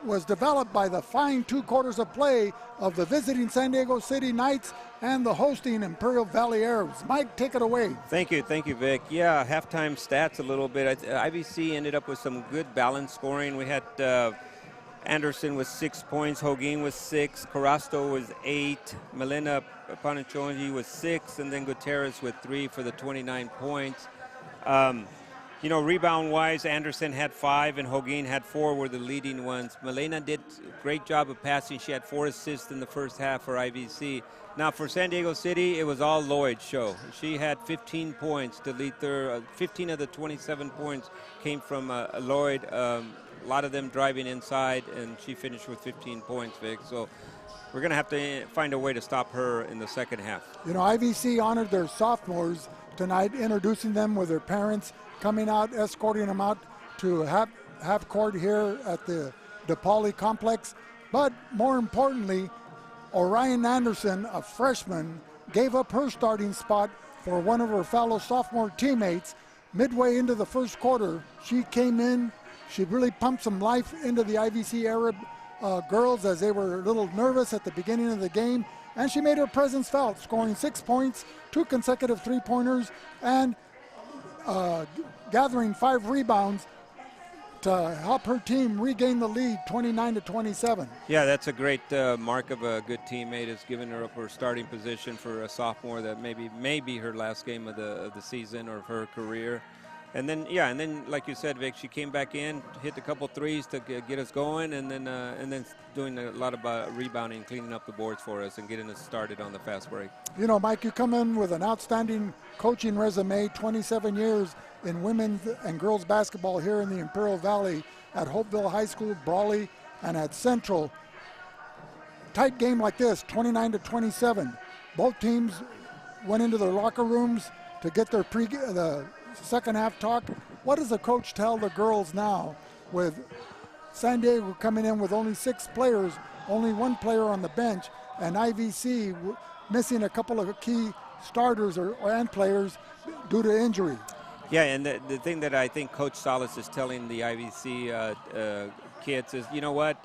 was developed by the fine 2 quarters of play of the visiting San Diego City Knights and the hosting Imperial Valley Arabs. Mike, take it away. Thank you, Vic. Yeah, halftime stats a little bit. IVC ended up with some good balanced scoring. We had Anderson was 6 points, Hoguin was 6, Carasto was 8, Melina Panachonji was 6, and then Gutierrez with 3 for the 29 points. Rebound-wise, Anderson had 5 and Hoguin had 4 were the leading ones. Melina did a great job of passing. She had 4 assists in the first half for IVC. Now for San Diego City, it was all Lloyd's show. She had 15 points to lead their 15 of the 27 points came from Lloyd. A lot of them driving inside, and she finished with 15 points, Vic. So we're going to have to find a way to stop her in the second half. IVC honored their sophomores tonight, introducing them with their parents, coming out, escorting them out to half court here at the DePauli complex. But more importantly, Orion Anderson, a freshman, gave up her starting spot for one of her fellow sophomore teammates. Midway into the first quarter, she came in. She really pumped some life into the IVC Arab girls as they were a little nervous at the beginning of the game, and she made her presence felt, scoring 6 points, 2 consecutive three-pointers, and gathering 5 rebounds to help her team regain the lead, 29-27. Yeah, that's a great mark of a good teammate, is giving her up her starting position for a sophomore that may be her last game of the season or of her career. And then, like you said, Vic, she came back in, hit a couple threes to get us going, and then doing a lot of rebounding, cleaning up the boards for us, and getting us started on the fast break. You know, Mike, you come in with an outstanding coaching resume, 27 years in women's and girls basketball here in the Imperial Valley at Hopeville High School, Brawley, and at Central. Tight game like this, 29-27. Both teams went into their locker rooms to get their the second half talk. What does the coach tell the girls now with San Diego coming in with only 6 players, only 1 player on the bench, and IVC missing a couple of key starters and players due to injury? Yeah, and the thing that I think Coach Salas is telling the IVC kids is, you know what,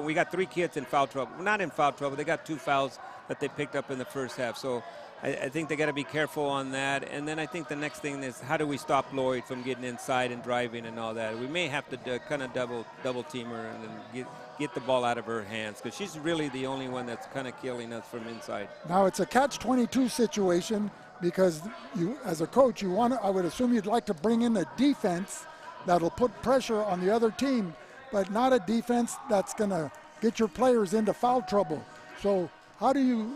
we got 3 kids in foul trouble. Well, not in foul trouble, they got 2 fouls that they picked up in the first half. So I think they got to be careful on that. And then I think the next thing is, how do we stop Lloyd from getting inside and driving and all that? We may have to kind of double team her and then get the ball out of her hands, because she's really the only one that's kind of killing us from inside. Now it's a catch-22 situation, because you, as a coach, I would assume you'd like to bring in a defense that'll put pressure on the other team, but not a defense that's going to get your players into foul trouble. So how do you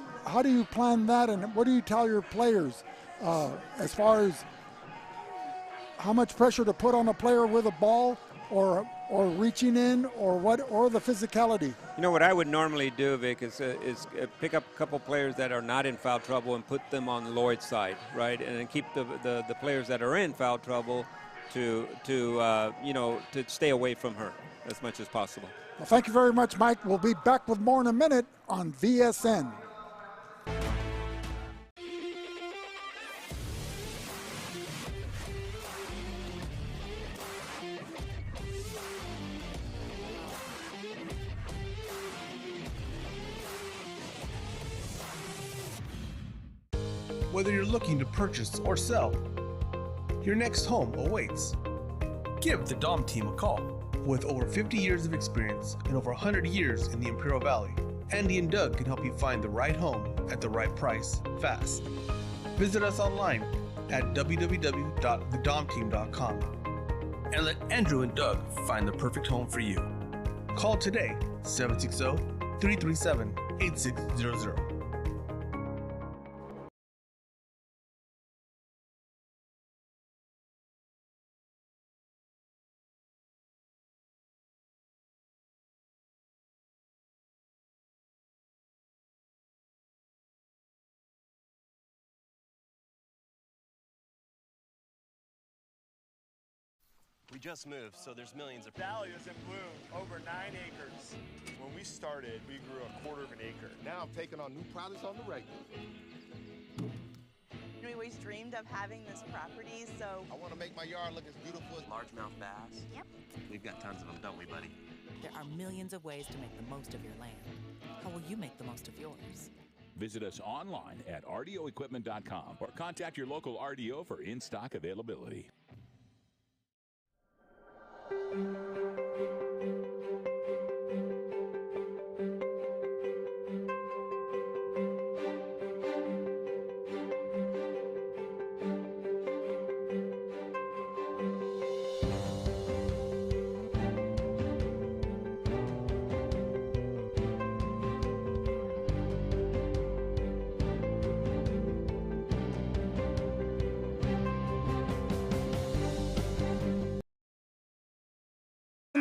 plan that, and what do you tell your players as far as how much pressure to put on a player with a ball, or reaching in, or the physicality? You know what I would normally do, Vic, is pick up a couple players that are not in foul trouble and put them on Lloyd's side, right, and then keep the players that are in foul trouble to stay away from her as much as possible. Well, thank you very much, Mike. We'll be back with more in a minute on VSN. Whether you're looking to purchase or sell, your next home awaits. Give the Dom team a call. With over 50 years of experience and over 100 years in the Imperial Valley, Andy and Doug can help you find the right home at the right price, fast. Visit us online at www.thedomteam.com and let Andrew and Doug find the perfect home for you. Call today, 760-337-8600. We just moved, so there's millions of... Valley doesn't bloom over 9 acres. When we started, we grew a quarter of an acre. Now I'm taking on new projects on the regular. We always dreamed of having this property, so... I want to make my yard look as beautiful as... Largemouth bass? Yep. We've got tons of them, don't we, buddy? There are millions of ways to make the most of your land. How will you make the most of yours? Visit us online at rdioequipment.com or contact your local RDO for in-stock availability.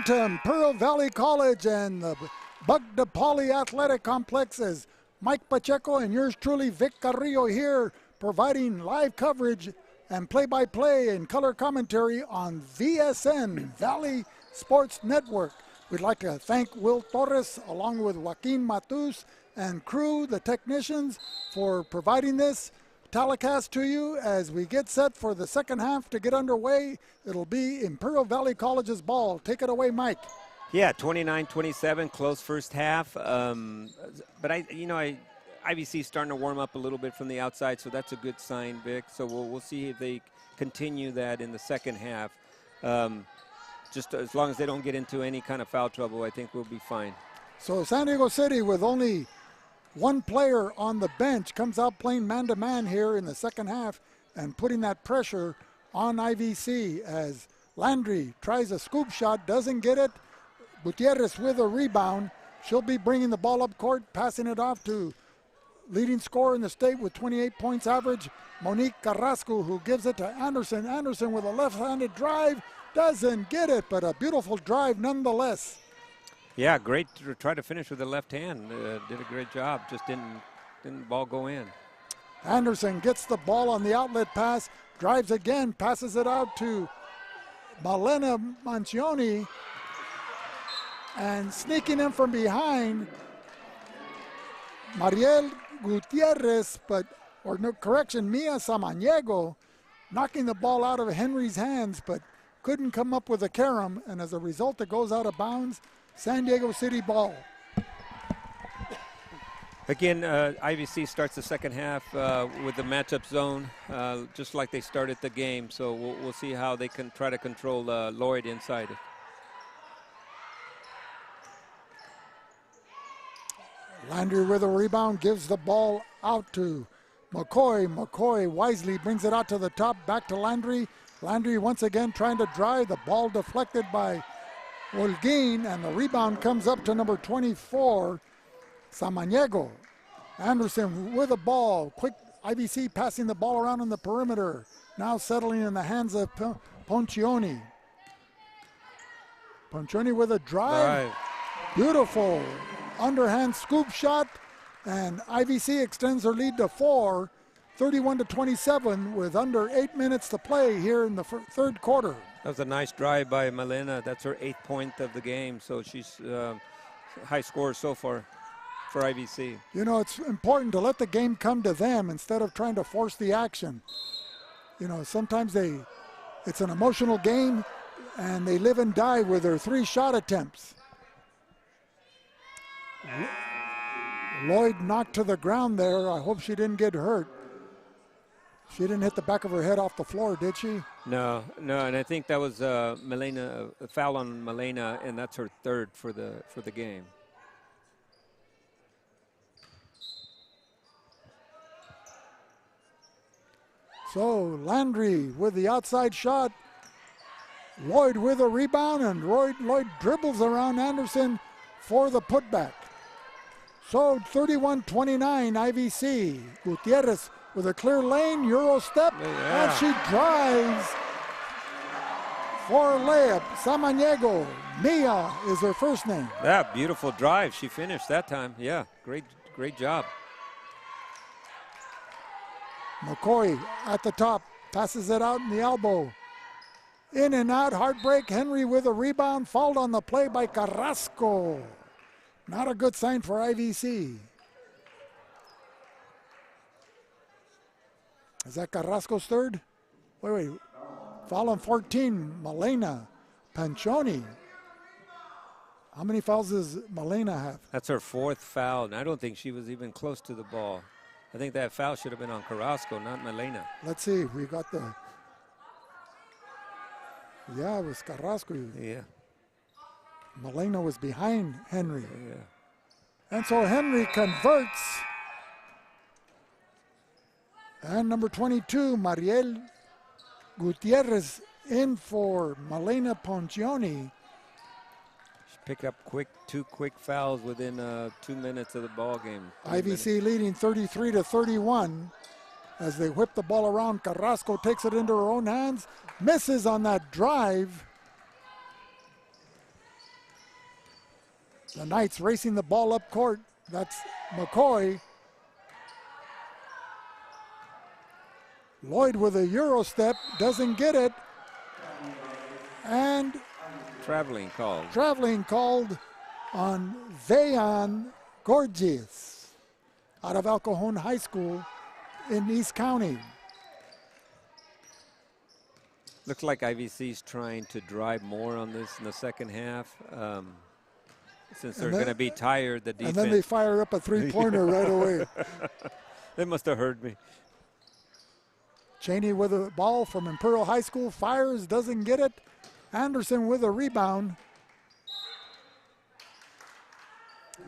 To Imperial Valley College and the Bug de Poly Athletic Complex as Mike Pacheco and yours truly, Vic Carrillo, here providing live coverage and play-by-play and color commentary on VSN, Valley Sports Network. We'd like to thank Will Torres along with Joaquin Matus and crew, the technicians, for providing this telecast to you as we get set for the second half to get underway. It'll be Imperial Valley College's ball. Take it away, Mike. Yeah, 29-27, close first half. But IVC starting to warm up a little bit from the outside, so that's a good sign, Vic. So we'll see if they continue that in the second half. Just as long as they don't get into any kind of foul trouble, I think we'll be fine. So San Diego City, with only one player on the bench, comes out playing man-to-man here in the second half and putting that pressure on IVC as Landry tries a scoop shot, doesn't get it. Gutierrez with a rebound. She'll be bringing the ball up court, passing it off to leading scorer in the state with 28 points average, Monique Carrasco, who gives it to Anderson. Anderson with a left-handed drive, doesn't get it, but a beautiful drive nonetheless. Yeah, great to try to finish with the left hand. Did a great job, just didn't the ball go in. Anderson gets the ball on the outlet pass, drives again, passes it out to Malena Mancioni, and sneaking in from behind, Mariel Gutierrez, Mia Samaniego, knocking the ball out of Henry's hands, but couldn't come up with a carom, and as a result, it goes out of bounds. San Diego City ball. Again, IVC starts the second half with the matchup zone, just like they started the game. So we'll see how they can try to control Lloyd inside. Landry with a rebound, gives the ball out to McCoy. McCoy wisely brings it out to the top, back to Landry. Landry once again trying to drive, the ball deflected by Holguin, and the rebound comes up to number 24, Samaniego. Anderson with the ball, quick IVC passing the ball around on the perimeter, now settling in the hands of Poncioni. Poncioni with a drive. Beautiful underhand scoop shot, and IVC extends their lead to 4, 31-27 with under 8 minutes to play here in the third quarter. That was a nice drive by Malena. That's her 8th point of the game, so she's high scorer so far for IVC. You know, it's important to let the game come to them instead of trying to force the action. You know, sometimes it's an emotional game, and they live and die with their 3 shot attempts. Lloyd knocked to the ground there. I hope she didn't get hurt. She didn't hit the back of her head off the floor, did she? No, and I think that was Malena, a foul on Malena, and that's her 3rd for the game. So Landry with the outside shot. Lloyd with a rebound, and Lloyd dribbles around Anderson for the putback. So 31-29 IVC. Gutierrez with a clear lane, Euro step, and she drives for a layup. Samaniego, Mia is her first name. Yeah, beautiful drive. She finished that time. Yeah, great job. McCoy at the top, passes it out in the elbow. In and out, heartbreak. Henry with a rebound, fouled on the play by Carrasco. Not a good sign for IVC. Is that Carrasco's 3rd? Wait. Foul on 14, Malena Panchoni. How many fouls does Malena have? That's her 4th foul, and I don't think she was even close to the ball. I think that foul should have been on Carrasco, not Malena. Let's see, we got yeah, it was Carrasco. Yeah. Malena was behind Henry. Yeah. And so Henry converts. And number 22, Mariel Gutierrez in for Malena Poncioni. She picked up 2 quick fouls within 2 minutes of the ball game. IVC leading 33-31 as they whip the ball around. Carrasco takes it into her own hands, misses on that drive. The Knights racing the ball up court. That's McCoy. Lloyd with a Euro step, doesn't get it. And traveling called on Veyan Gorgias out of El Cajon High School in East County. Looks like IVC's trying to drive more on this in the second half. Since they're going to be tired, the defense. And then they fire up a three-pointer right away. They must have heard me. Cheney with a ball from Imperial High School, fires, doesn't get it. Anderson with a rebound.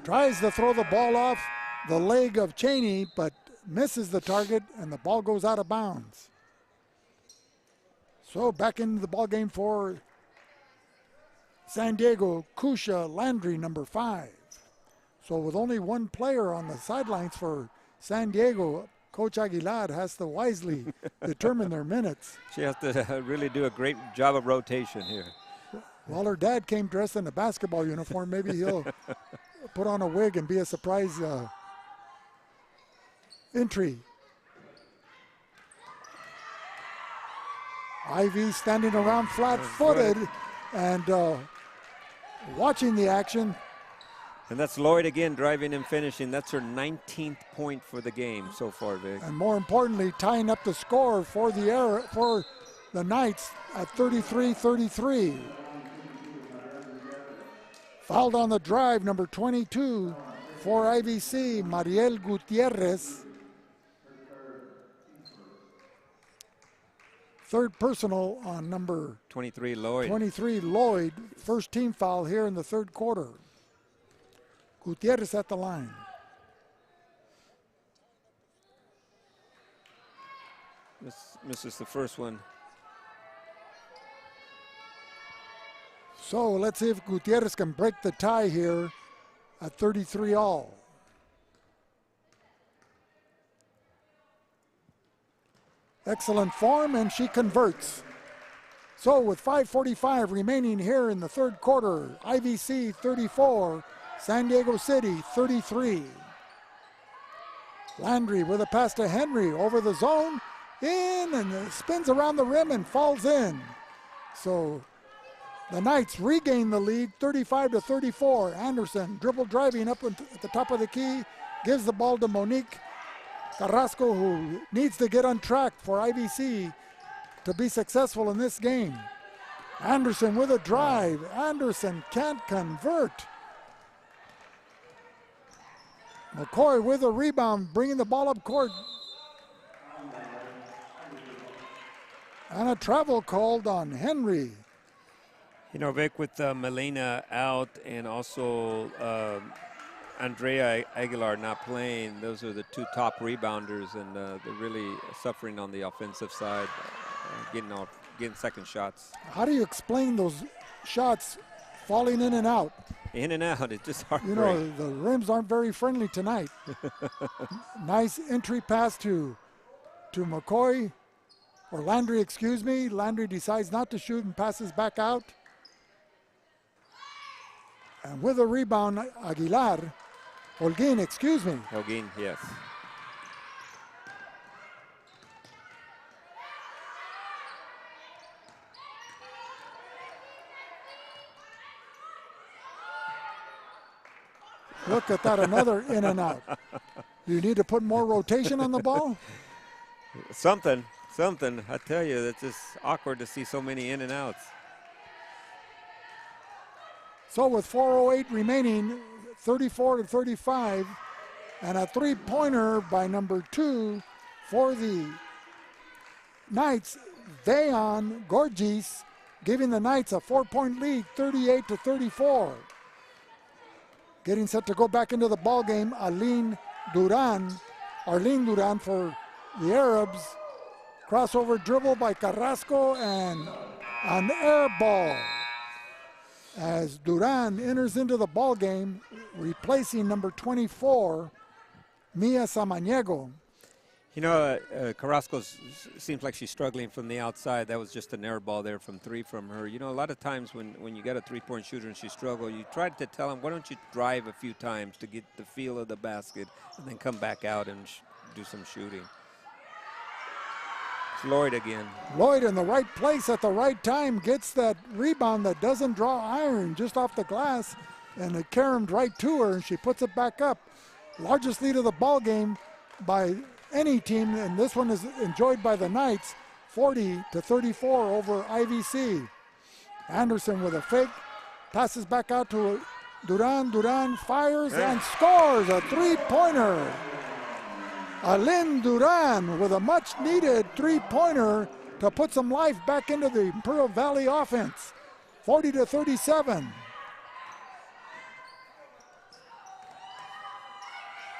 Tries to throw the ball off the leg of Cheney, but misses the target, and the ball goes out of bounds. So back into the ball game for San Diego, Kusha Landry, number 5. So with only one player on the sidelines for San Diego, Coach Aguilar has to wisely determine their minutes. She has to really do a great job of rotation here. Well, her dad came dressed in a basketball uniform. Maybe he'll put on a wig and be a surprise entry. Ivy standing around flat-footed and watching the action. And that's Lloyd again driving and finishing. That's her 19th point for the game so far, Vic. And more importantly, tying up the score for the Knights at 33-33. Fouled on the drive, number 22 for IVC, Mariel Gutierrez. Third personal on number 23, Lloyd. 23, Lloyd. First team foul here in the third quarter. Gutierrez at the line. Misses the first one. So let's see if Gutierrez can break the tie here at 33 all. Excellent form, and she converts. So with 5:45 remaining here in the third quarter, IVC 34, San Diego City 33. Landry with a pass to Henry over the zone, in, and spins around the rim and falls in. So the Knights regain the lead, 35-34. Anderson dribble driving up at the top of the key, gives the ball to Monique Carrasco, who needs to get on track for IVC to be successful in this game. Anderson with a drive. Anderson can't convert. McCoy with a rebound, bringing the ball up court. And a travel called on Henry. You know, Vic, with Melina out and also Andrea Aguilar not playing, those are the two top rebounders, and they're really suffering on the offensive side, getting second shots. How do you explain those shots falling in and out? In and out, it's just hard. You know, the rims aren't very friendly tonight. Nice entry pass to McCoy, or Landry, excuse me. Landry decides not to shoot and passes back out. And with a rebound, Holguin, excuse me. Holguin, yes. Look at that, another in and out. Do you need to put more rotation on the ball? Something. I tell you, it's just awkward to see so many in and outs. So with 4:08 remaining, 34-35, and a three-pointer by number 2 for the Knights, Veon Gorgis, giving the Knights a 4-point lead, 38-34. Getting set to go back into the ball game, Arlene Duran for the Arabs. Crossover dribble by Carrasco and an air ball. As Duran enters into the ball game, replacing number 24, Mia Samaniego. You know, Carrasco seems like she's struggling from the outside. That was just an air ball there from 3 from her. You know, a lot of times when you get a three-point shooter and she struggles, you try to tell him, why don't you drive a few times to get the feel of the basket and then come back out and do some shooting. It's Lloyd again. Lloyd in the right place at the right time, gets that rebound that doesn't draw iron, just off the glass, and it caromed right to her, and she puts it back up. Largest lead of the ball game by any team, and this one is enjoyed by the Knights, 40-34 over IVC. Anderson with a fake, passes back out to Duran. Duran fires and scores a three-pointer. Alin Duran with a much-needed three-pointer to put some life back into the Imperial Valley offense. 40-37.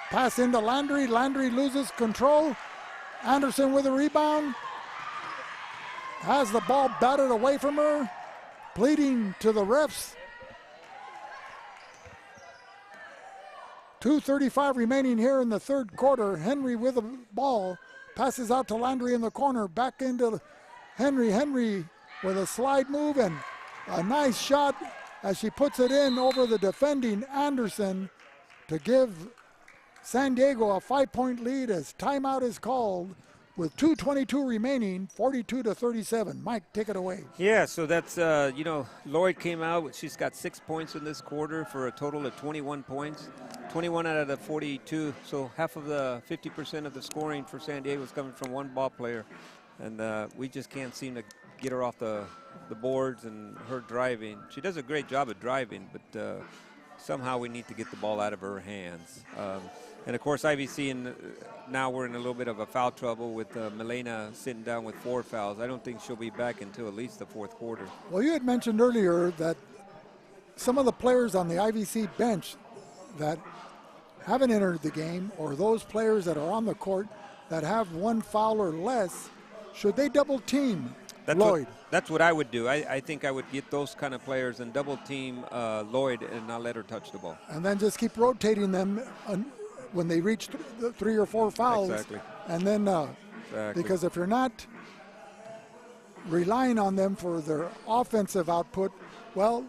Pass into Landry. Landry loses control. Anderson with a rebound. Has the ball batted away from her. Pleading to the refs. 2:35 remaining here in the third quarter. Henry with the ball. Passes out to Landry in the corner. Back into Henry. Henry with a slide move and a nice shot as she puts it in over the defending Anderson to give San Diego a 5-point lead as timeout is called with 2:22 remaining, 42-37. Mike, take it away. Yeah, so that's, Lloyd came out. She's got 6 points in this quarter for a total of 21 points. 21 out of the 42, so half of the 50% of the scoring for San Diego is coming from one ball player. And we just can't seem to get her off the boards and her driving. She does a great job of driving, but somehow we need to get the ball out of her hands. And of course, IVC, now we're in a little bit of a foul trouble with Milena sitting down with 4 fouls. I don't think she'll be back until at least the fourth quarter. Well, you had mentioned earlier that some of the players on the IVC bench that haven't entered the game, or those players that are on the court that have 1 foul or less, should they double team Lloyd? That's what I would do. I think I would get those kind of players and double team Lloyd and not let her touch the ball. And then just keep rotating them when they reach 3 or 4 fouls. Exactly. And then, because if you're not relying on them for their offensive output, well,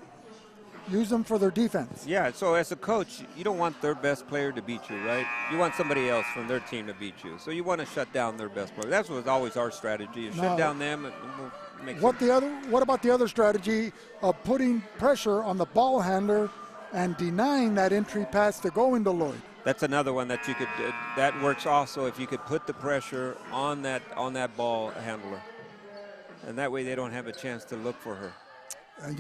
use them for their defense. Yeah, so as a coach, you don't want their best player to beat you, right? You want somebody else from their team to beat you. So you want to shut down their best player. That was always our strategy, is shut down them and we'll make What about the other strategy of putting pressure on the ball handler and denying that entry pass to go into Lloyd? That's another one that you could, that works also if you could put the pressure on that ball handler. And that way they don't have a chance to look for her. And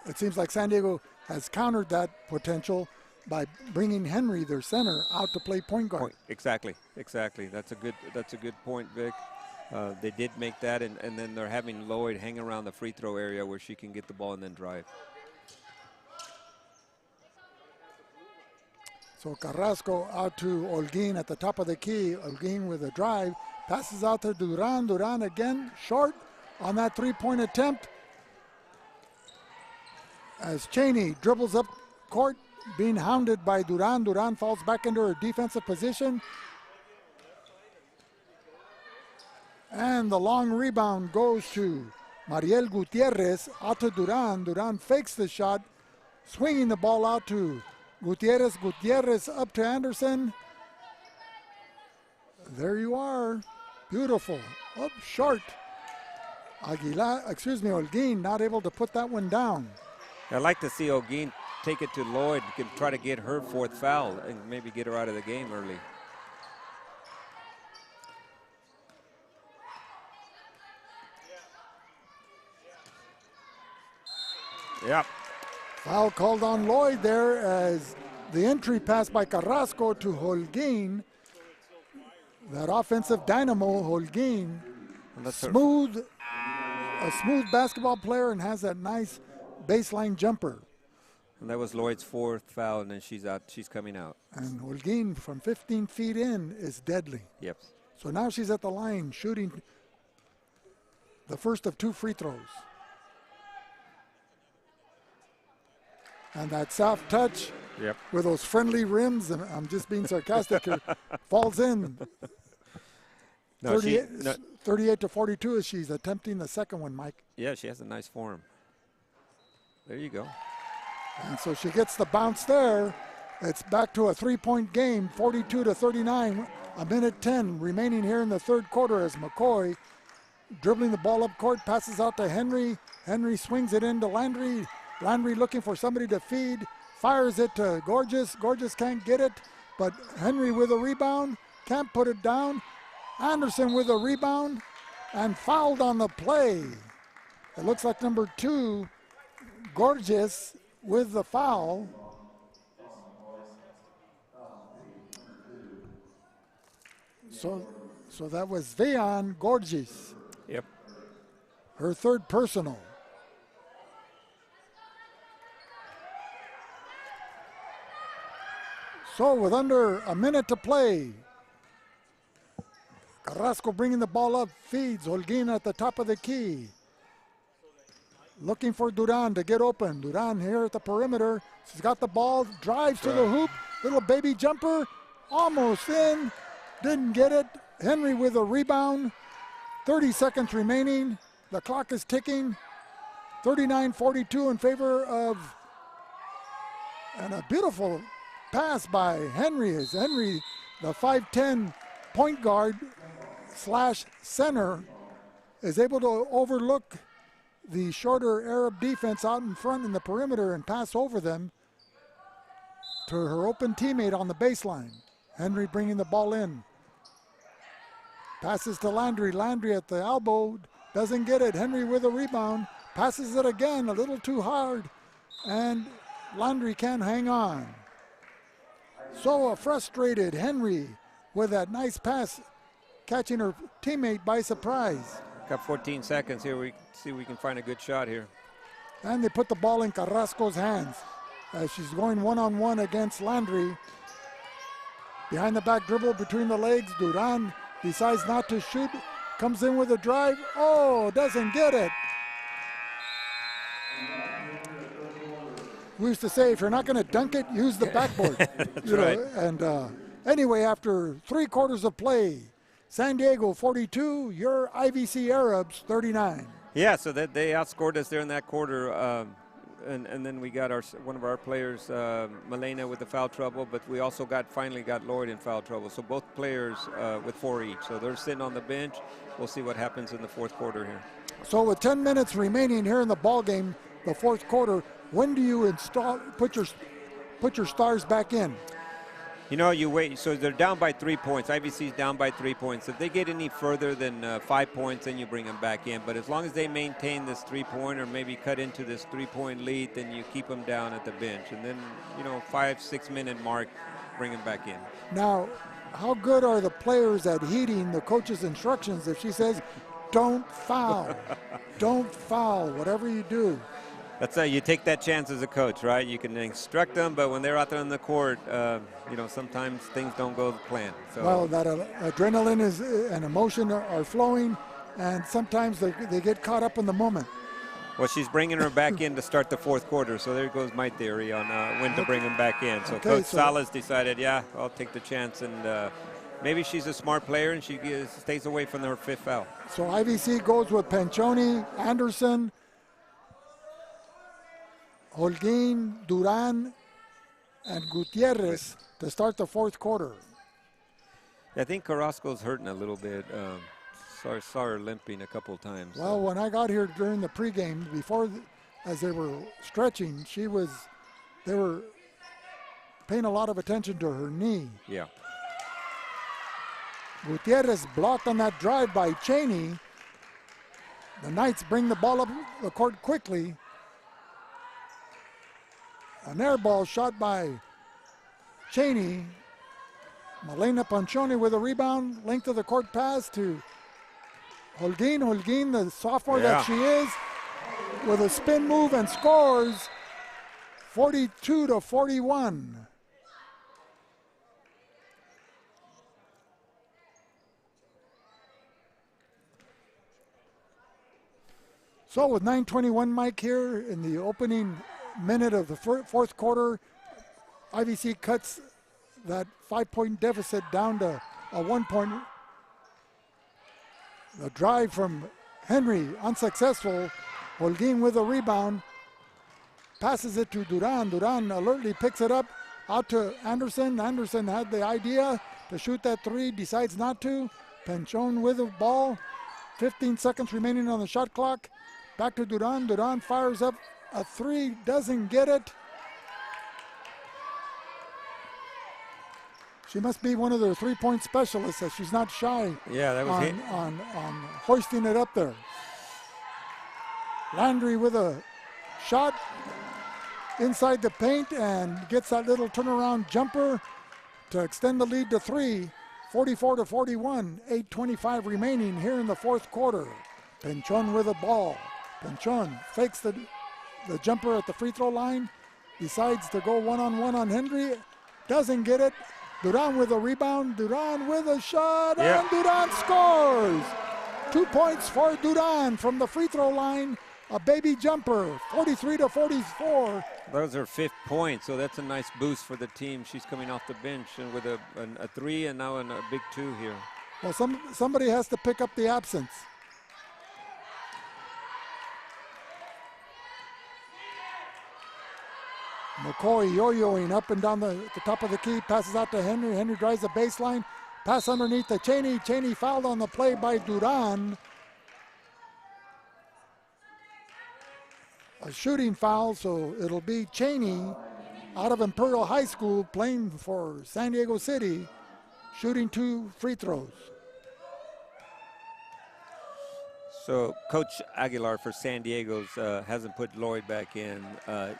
it seems like San Diego has countered that potential by bringing Henry, their center, out to play point guard. Exactly. That's a good point, Vic. They did make that, and then they're having Lloyd hang around the free throw area where she can get the ball and then drive. So Carrasco out to Holguin at the top of the key. Holguin with a drive. Passes out to Duran. Duran again short on that three-point attempt. As Cheney dribbles up court, being hounded by Duran. Duran falls back into her defensive position. And the long rebound goes to Mariel Gutierrez. Out to Duran. Duran fakes the shot, swinging the ball out to Gutierrez. Gutierrez up to Anderson. There you are. Beautiful. Up short. Holguin not able to put that one down. I'd like to see Holguin take it to Lloyd and try to get her 4th foul and maybe get her out of the game early. Yep. Foul called on Lloyd there as the entry pass by Carrasco to Holguin. That offensive dynamo, Holguin, a smooth basketball player and has that nice baseline jumper. And that was Lloyd's 4th foul, and then she's out. She's coming out. And Holguin from 15 feet in is deadly. Yep. So now she's at the line shooting the first of 2 free throws. And that soft touch with those friendly rims, and I'm just being sarcastic here, falls in. 38-42 as she's attempting the second one, Mike. Yeah, she has a nice form. There you go. And so she gets the bounce there. It's back to a 3-point game, 42-39. A minute 10 remaining here in the third quarter as McCoy dribbling the ball up court, passes out to Henry. Henry swings it into Landry. Landry looking for somebody to feed, fires it to Gorgeous. Gorgeous can't get it, but Henry with a rebound, can't put it down. Anderson with a rebound, and fouled on the play. It looks like number 2, Gorgeous, with the foul. So that was Vean Gorgeous. Yep. Her third personal. So with under a minute to play, Carrasco bringing the ball up, feeds Holguin at the top of the key. Looking for Duran to get open. Duran here at the perimeter. She's got the ball, drives to the hoop. Little baby jumper, almost in. Didn't get it. Henry with a rebound. 30 seconds remaining. The clock is ticking. 39-42 in favor of, and a beautiful pass by Henry. As Henry, the 5'10" point guard / center, is able to overlook the shorter Arab defense out in front in the perimeter and pass over them to her open teammate on the baseline. Henry bringing the ball in. Passes to Landry. Landry at the elbow. Doesn't get it. Henry with a rebound. Passes it again, a little too hard. And Landry can't hang on. So a frustrated Henry with that nice pass, catching her teammate by surprise. Got 14 seconds here. We see if we can find a good shot here. And they put the ball in Carrasco's hands as she's going one-on-one against Landry. Behind the back dribble between the legs. Duran decides not to shoot. Comes in with a drive. Oh, doesn't get it. We used to say, if you're not going to dunk it, use the backboard. That's right. And anyway, after 3 quarters of play, San Diego 42, your IVC Arabs 39. Yeah, so that they outscored us there in that quarter. And then we got one of our players, Malena, with the foul trouble, but we also finally got Lloyd in foul trouble. So both players with 4 each. So they're sitting on the bench. We'll see what happens in the fourth quarter here. So with 10 minutes remaining here in the ball game, the fourth quarter, when do you put your stars back in? You know, you wait. So they're down by 3 points. IVC's down by 3 points. If they get any further than 5 points, then you bring them back in. But as long as they maintain this 3-point or maybe cut into this 3-point lead, then you keep them down at the bench. And then, 5-6 minute mark, bring them back in. Now, how good are the players at heeding the coach's instructions if she says, don't foul, don't foul, whatever you do? That's how you take that chance as a coach, right? You can instruct them, but when they're out there on the court, sometimes things don't go to plan. So. Well, that adrenaline and emotion are flowing, and sometimes they get caught up in the moment. Well, she's bringing her back in to start the fourth quarter, so there goes my theory on when to bring them back in. So Coach Salas decided, yeah, I'll take the chance, and maybe she's a smart player, and she stays away from her 5th foul. So IVC goes with Panchoni, Anderson, Holguin, Duran, and Gutierrez to start the fourth quarter. I think Carrasco's hurting a little bit. Saw her limping a couple times. Well, when I got here during the pregame, as they were stretching, they were paying a lot of attention to her knee. Yeah. Gutierrez blocked on that drive by Cheney. The Knights bring the ball up the court quickly. An air ball shot by Cheney. Malena Panchoni with a rebound. Length of the court pass to Holguin. Holguin, the sophomore that she is, with a spin move and scores 42-41. So with 9:21, Mike, here in the opening minute of the fourth quarter, IVC cuts that 5-point deficit down to a 1-point. The drive from Henry, unsuccessful. Holguin with a rebound. Passes it to Duran. Duran alertly picks it up out to Anderson. Anderson had the idea to shoot that 3, decides not to. Panchon with the ball. 15 seconds remaining on the shot clock. Back to Duran. Duran fires up a 3, doesn't get it. She must be one of their three-point specialists, as she's not shy Yeah, that was on hoisting it up there. Landry with a shot inside the paint and gets that little turnaround jumper to extend the lead to 3. 44-41, 8:25 remaining here in the fourth quarter. Penchon with a ball. Penchon fakes the jumper at the free throw line, decides to go one-on-one on Henry, doesn't get it. Duran with a rebound, Duran with a shot, and Duran scores! 2 points for Duran from the free throw line, a baby jumper, 43-44. That was her 5th point, so that's a nice boost for the team. She's coming off the bench and with a 3 and now a big 2 here. Well, somebody has to pick up the absence. McCoy yo-yoing up and down the top of the key, passes out to Henry. Henry drives the baseline, pass underneath to Cheney. Cheney fouled on the play by Duran. A shooting foul, so it'll be Cheney out of Imperial High School playing for San Diego City, shooting 2 free throws. So Coach Aguilar for San Diego's hasn't put Lloyd back in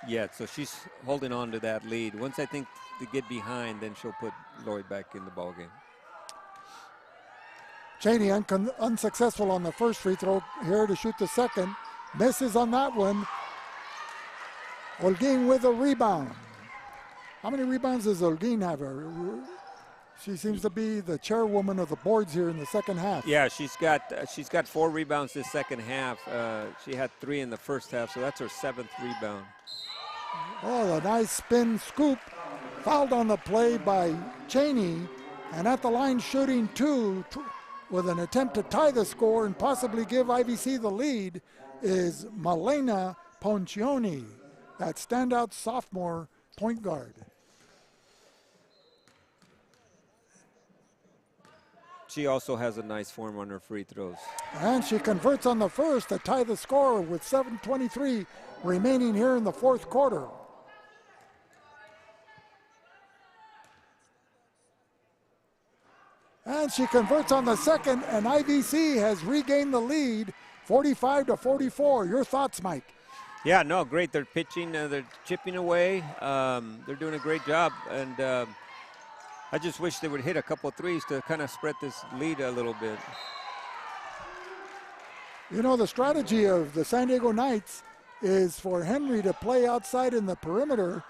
yet, so she's holding on to that lead. Once I think they get behind, then she'll put Lloyd back in the ballgame. Cheney unsuccessful on the first free throw, here to shoot the second. Misses on that one. Holguin with a rebound. How many rebounds does Holguin have? She seems to be the chairwoman of the boards here in the second half. Yeah, she's got 4 rebounds this second half. She had 3 in the first half, so that's her 7th rebound. Oh, a nice spin scoop. Fouled on the play by Cheney, and at the line shooting 2 with an attempt to tie the score and possibly give IVC the lead is Malena Poncioni, that standout sophomore point guard. She also has a nice form on her free throws. And she converts on the first to tie the score with 7:23 remaining here in the fourth quarter. And she converts on the second, and IVC has regained the lead, 45-44. Your thoughts, Mike? Yeah, no, great. They're pitching, they're chipping away. They're doing a great job, and I just wish they would hit a couple threes to kind of spread this lead a little bit. You know, the strategy of the San Diego Knights is for Henry to play outside in the perimeter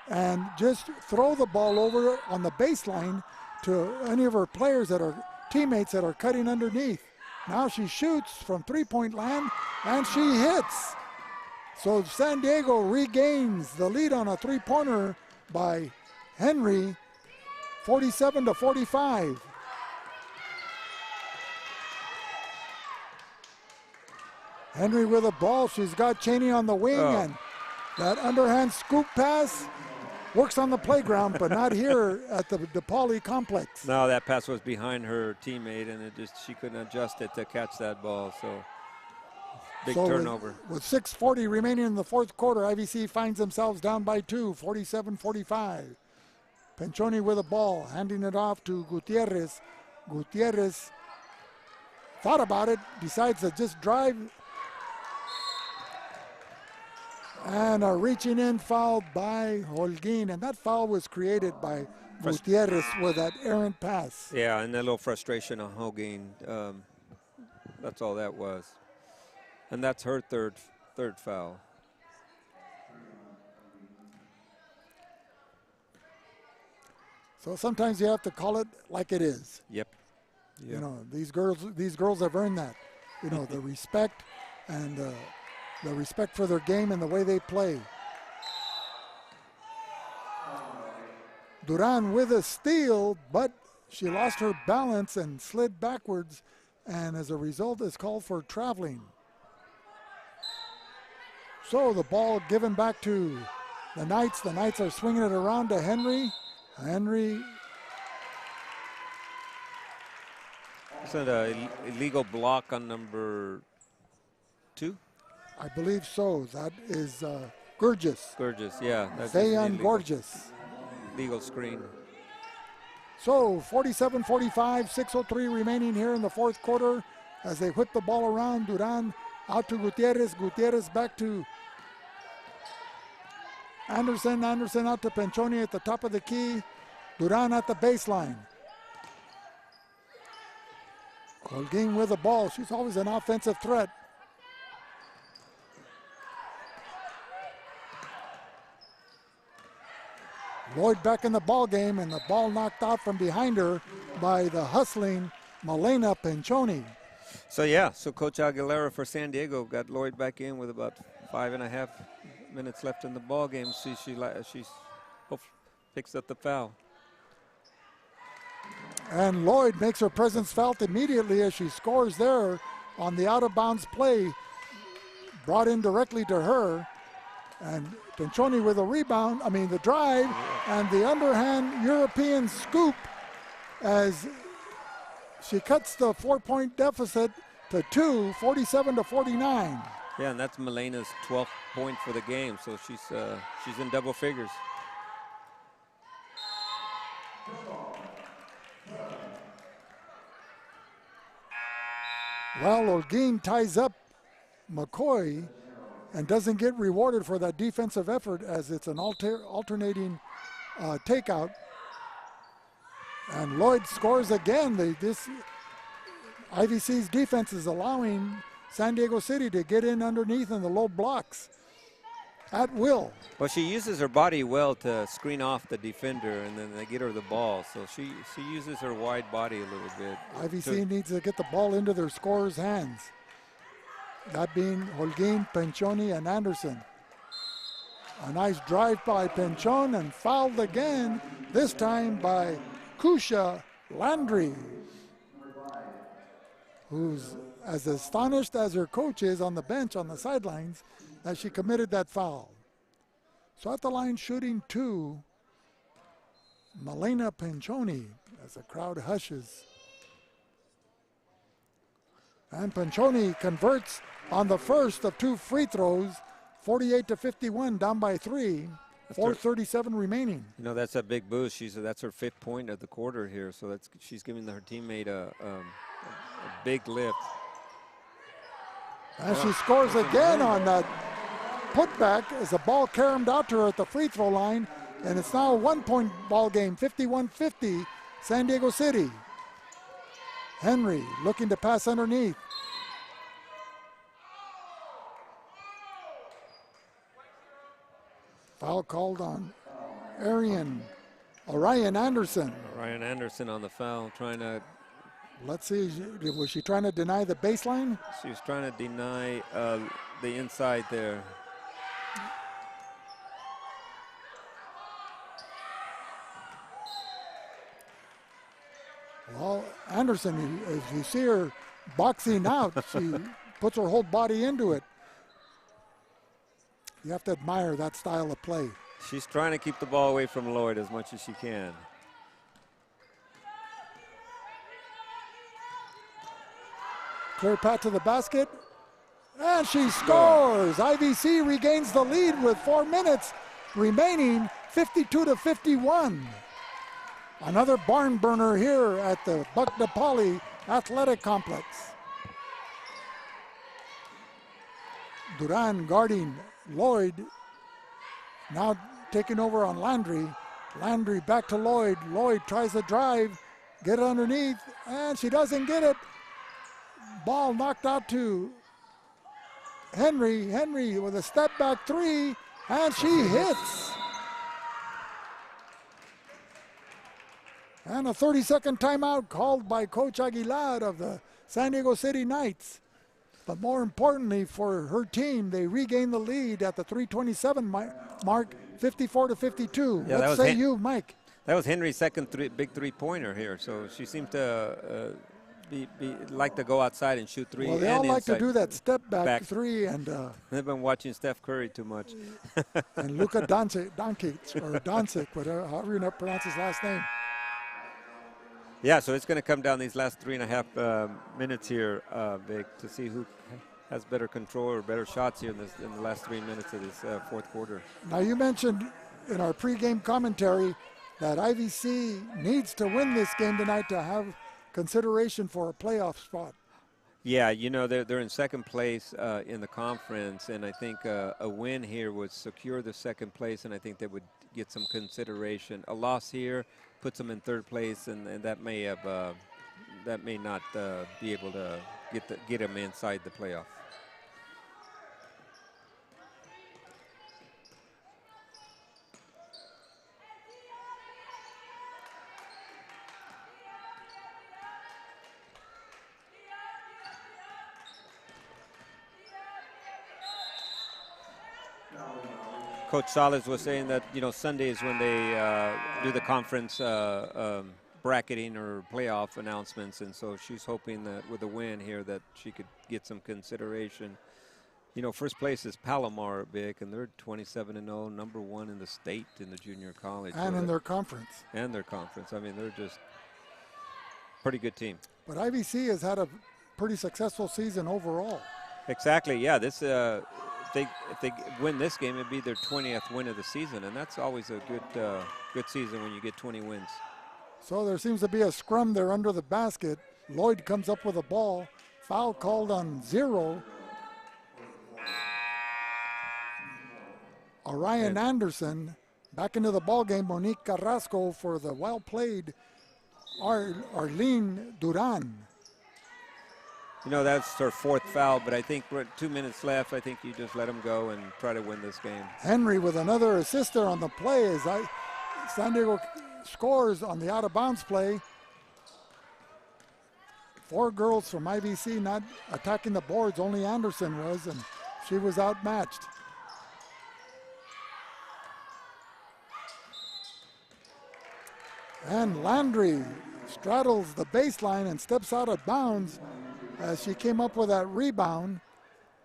and just throw the ball over on the baseline to any of her players that are teammates that are cutting underneath. Now she shoots from three-point land, and she hits. So San Diego regains the lead on a three-pointer by Henry, 47-45. Henry with a ball. She's got Cheney on the wing, and that underhand scoop pass works on the playground, but not here at the DePauli complex. No, that pass was behind her teammate, and she couldn't adjust it to catch that ball. So big turnover. With 6:40 remaining in the fourth quarter, IVC finds themselves down by 2, 47-45. Penchoni with a ball, handing it off to Gutierrez. Gutierrez thought about it, decides to just drive. And a reaching in foul by Holguin, and that foul was created by Gutierrez with that errant pass. Yeah, and a little frustration on Holguin. That's all that was. And that's her third foul. So sometimes you have to call it like it is. Yep. You know, these girls have earned that. You know, the respect and the respect for their game and the way they play. Duran with a steal, but she lost her balance and slid backwards, and as a result is called for traveling. So the ball given back to the Knights. The Knights are swinging it around to Henry. Henry. Is that an illegal block on number 2? I believe so. That is Gurgis. Gurgis, yeah. Zayan Gurgis. Legal screen. So 47-45, 6:03 remaining here in the fourth quarter as they whip the ball around. Duran out to Gutierrez. Gutierrez back to Anderson. Anderson out to Penchoni at the top of the key. Duran at the baseline. Holguin with the ball. She's always an offensive threat. Lloyd back in the ball game, and the ball knocked out from behind her by the hustling Malena Penchoni. So yeah, so Coach Aguilera for San Diego got Lloyd back in with about 5.5 minutes left in the ball game. She's picks up the foul. And Lloyd makes her presence felt immediately as she scores there on the out-of-bounds play brought in directly to her. And Penchoni with a rebound, the drive, and the underhand European scoop as she cuts the 4-point deficit to 2, 47-49. Yeah, and that's Melena's 12th point for the game, so she's in double figures. Well, Holguin ties up McCoy and doesn't get rewarded for that defensive effort as it's an alternating takeout. And Lloyd scores again. This IVC's defense is allowing San Diego City to get in underneath in the low blocks at will. Well, she uses her body well to screen off the defender, and then they get her the ball. So she uses her wide body a little bit. IVC needs to get the ball into their scorers' hands. That being Holguin, Penchoni, and Anderson. A nice drive by Penchon and fouled again, this time by Kusha Landry, who's as astonished as her coach is on the bench on the sidelines as she committed that foul. So at the line shooting 2, Malena Penchoni as the crowd hushes. And Penchoni converts on the first of 2 free throws, 48-51, down by 3, 4:37 remaining. That's a big boost. That's her 5th point of the quarter here, so she's giving her teammate a big lift. And she scores again on that putback as the ball caromed out to her at the free throw line, and it's now a 1-point ball game, 51-50, San Diego City. Henry looking to pass underneath. Foul called on Orion Anderson. Orion Anderson on the foul, trying to... Let's see, was she trying to deny the baseline? She was trying to deny the inside there. Well, Anderson, as you see her boxing out, she puts her whole body into it. You have to admire that style of play. She's trying to keep the ball away from Lloyd as much as she can. Clear path to the basket, and she scores. IVC regains the lead with 4 minutes remaining, 52-51. Another barn burner here at the Buck DePauli Athletic Complex. Duran guarding Lloyd, now taking over on Landry. Landry back to Lloyd. Lloyd tries to drive, get it underneath, and she doesn't get it. Ball knocked out to Henry. Henry with a step back 3, and she hits. And a 30-second timeout called by Coach Aguilar of the San Diego City Knights. But more importantly for her team, they regain the lead at the 3:27 mark, 54-52. Yeah, what say you, Mike? That was Henry's second big three-pointer here, so she seemed to like to go outside and shoot 3. Well, they all like to do that step back 3, and they've been watching Steph Curry too much. and Luka Doncic, or Doncic, whatever, however you pronounce his last name. Yeah, so it's going to come down these last 3.5 minutes here, Vic, to see who has better control or better shots here in the last 3 minutes of this fourth quarter. Now, you mentioned in our pregame commentary that IVC needs to win this game tonight to have consideration for a playoff spot. Yeah, you know, they're in second place in the conference, and I think a win here would secure the second place, and I think they would get some consideration. A loss here puts them in third place, and that may have that may not be able to get them inside the playoff. Coach Salas was saying that, you know, Sunday is when they do the conference bracketing or playoff announcements, and so she's hoping that with a win here that she could get some consideration. You know, first place is Palomar, Vic, and they're 27-0, number 1 in the state in the junior college. And so in their conference. And their conference. I mean, they're just pretty good team. But IVC has had a pretty successful season overall. Exactly, yeah. This if they win this game, it'd be their 20th win of the season, and that's always a good season when you get 20 wins. So there seems to be a scrum there under the basket. Lloyd comes up with a ball. Foul called on 0. Orion Anderson back into the ball game. Monique Carrasco for the well-played Arlene Duran. You know, that's her 4th foul, but I think we're at 2 minutes left. I think you just let them go and try to win this game. Henry with another assist there on the play as San Diego scores on the out-of-bounds play. 4 girls from IVC not attacking the boards. Only Anderson was, and she was outmatched. And Landry straddles the baseline and steps out of bounds as she came up with that rebound.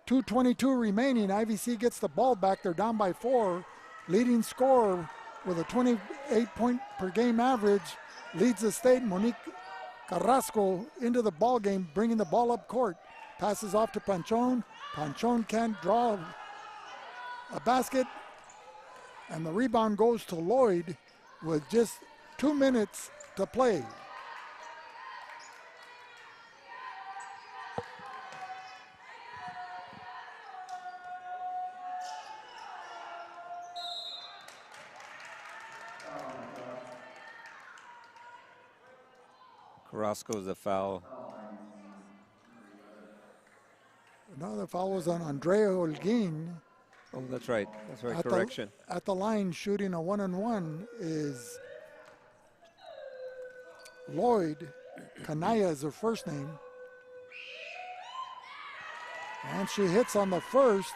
2:22 remaining. IVC gets the ball back. They're down by 4. Leading scorer with a 28 per game average leads the state. Monique Carrasco into the ball game, bringing the ball up court. Passes off to Panchon. Panchon can't draw a basket, and the rebound goes to Lloyd with just 2 minutes to play. Carrasco's a foul. Another foul was on Andrea Holguin. Oh, that's right. That's right. Correction. At the line, shooting a 1-on-1 is Lloyd. Kanaya is her first name. And she hits on the first,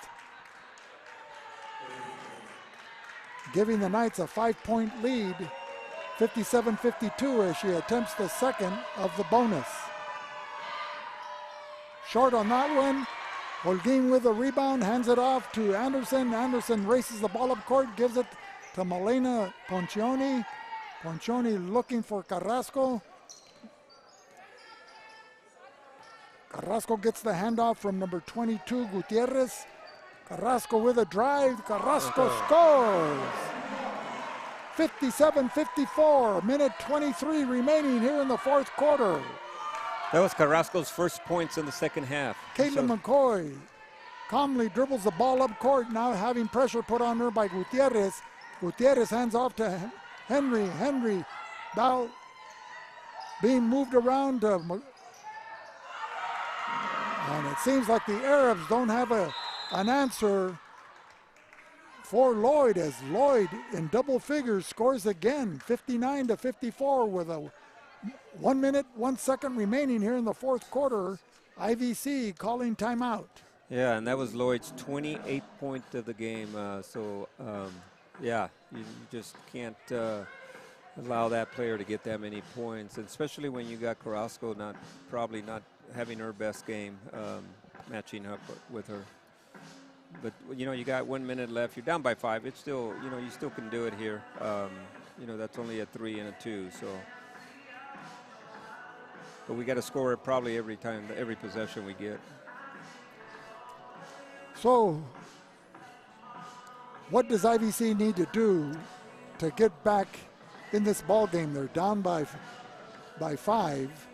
giving the Knights a 5-point lead, 57-52, as she attempts the second of the bonus. Short on that one. Holguin with a rebound, hands it off to Anderson. Anderson races the ball up court, gives it to Malena Poncioni. Poncioni looking for Carrasco. Carrasco gets the handoff from number 22, Gutierrez. Carrasco with a drive. Carrasco scores. 57-54, minute 23 remaining here in the fourth quarter. That was Carrasco's first points in the second half. Caitlin McCoy calmly dribbles the ball up court, now having pressure put on her by Gutierrez. Gutierrez hands off to Henry. Henry now being moved around to and it seems like the Arabs don't have an answer for Lloyd, as Lloyd in double figures scores again, 59-54 with a 1 minute, 1 second remaining here in the fourth quarter. IVC calling timeout. Yeah, and that was Lloyd's 28th point of the game. Yeah, you just can't allow that player to get that many points, and especially when you got Carrasco probably not having her best game, matching up with her. But, you know, you got 1 minute left. You're down by 5. It's still, you know, you still can do it here. You know, that's only a 3 and a 2, so. But we got to score it probably every possession we get. So, what does IVC need to do to get back in this ball game. They're down by 5.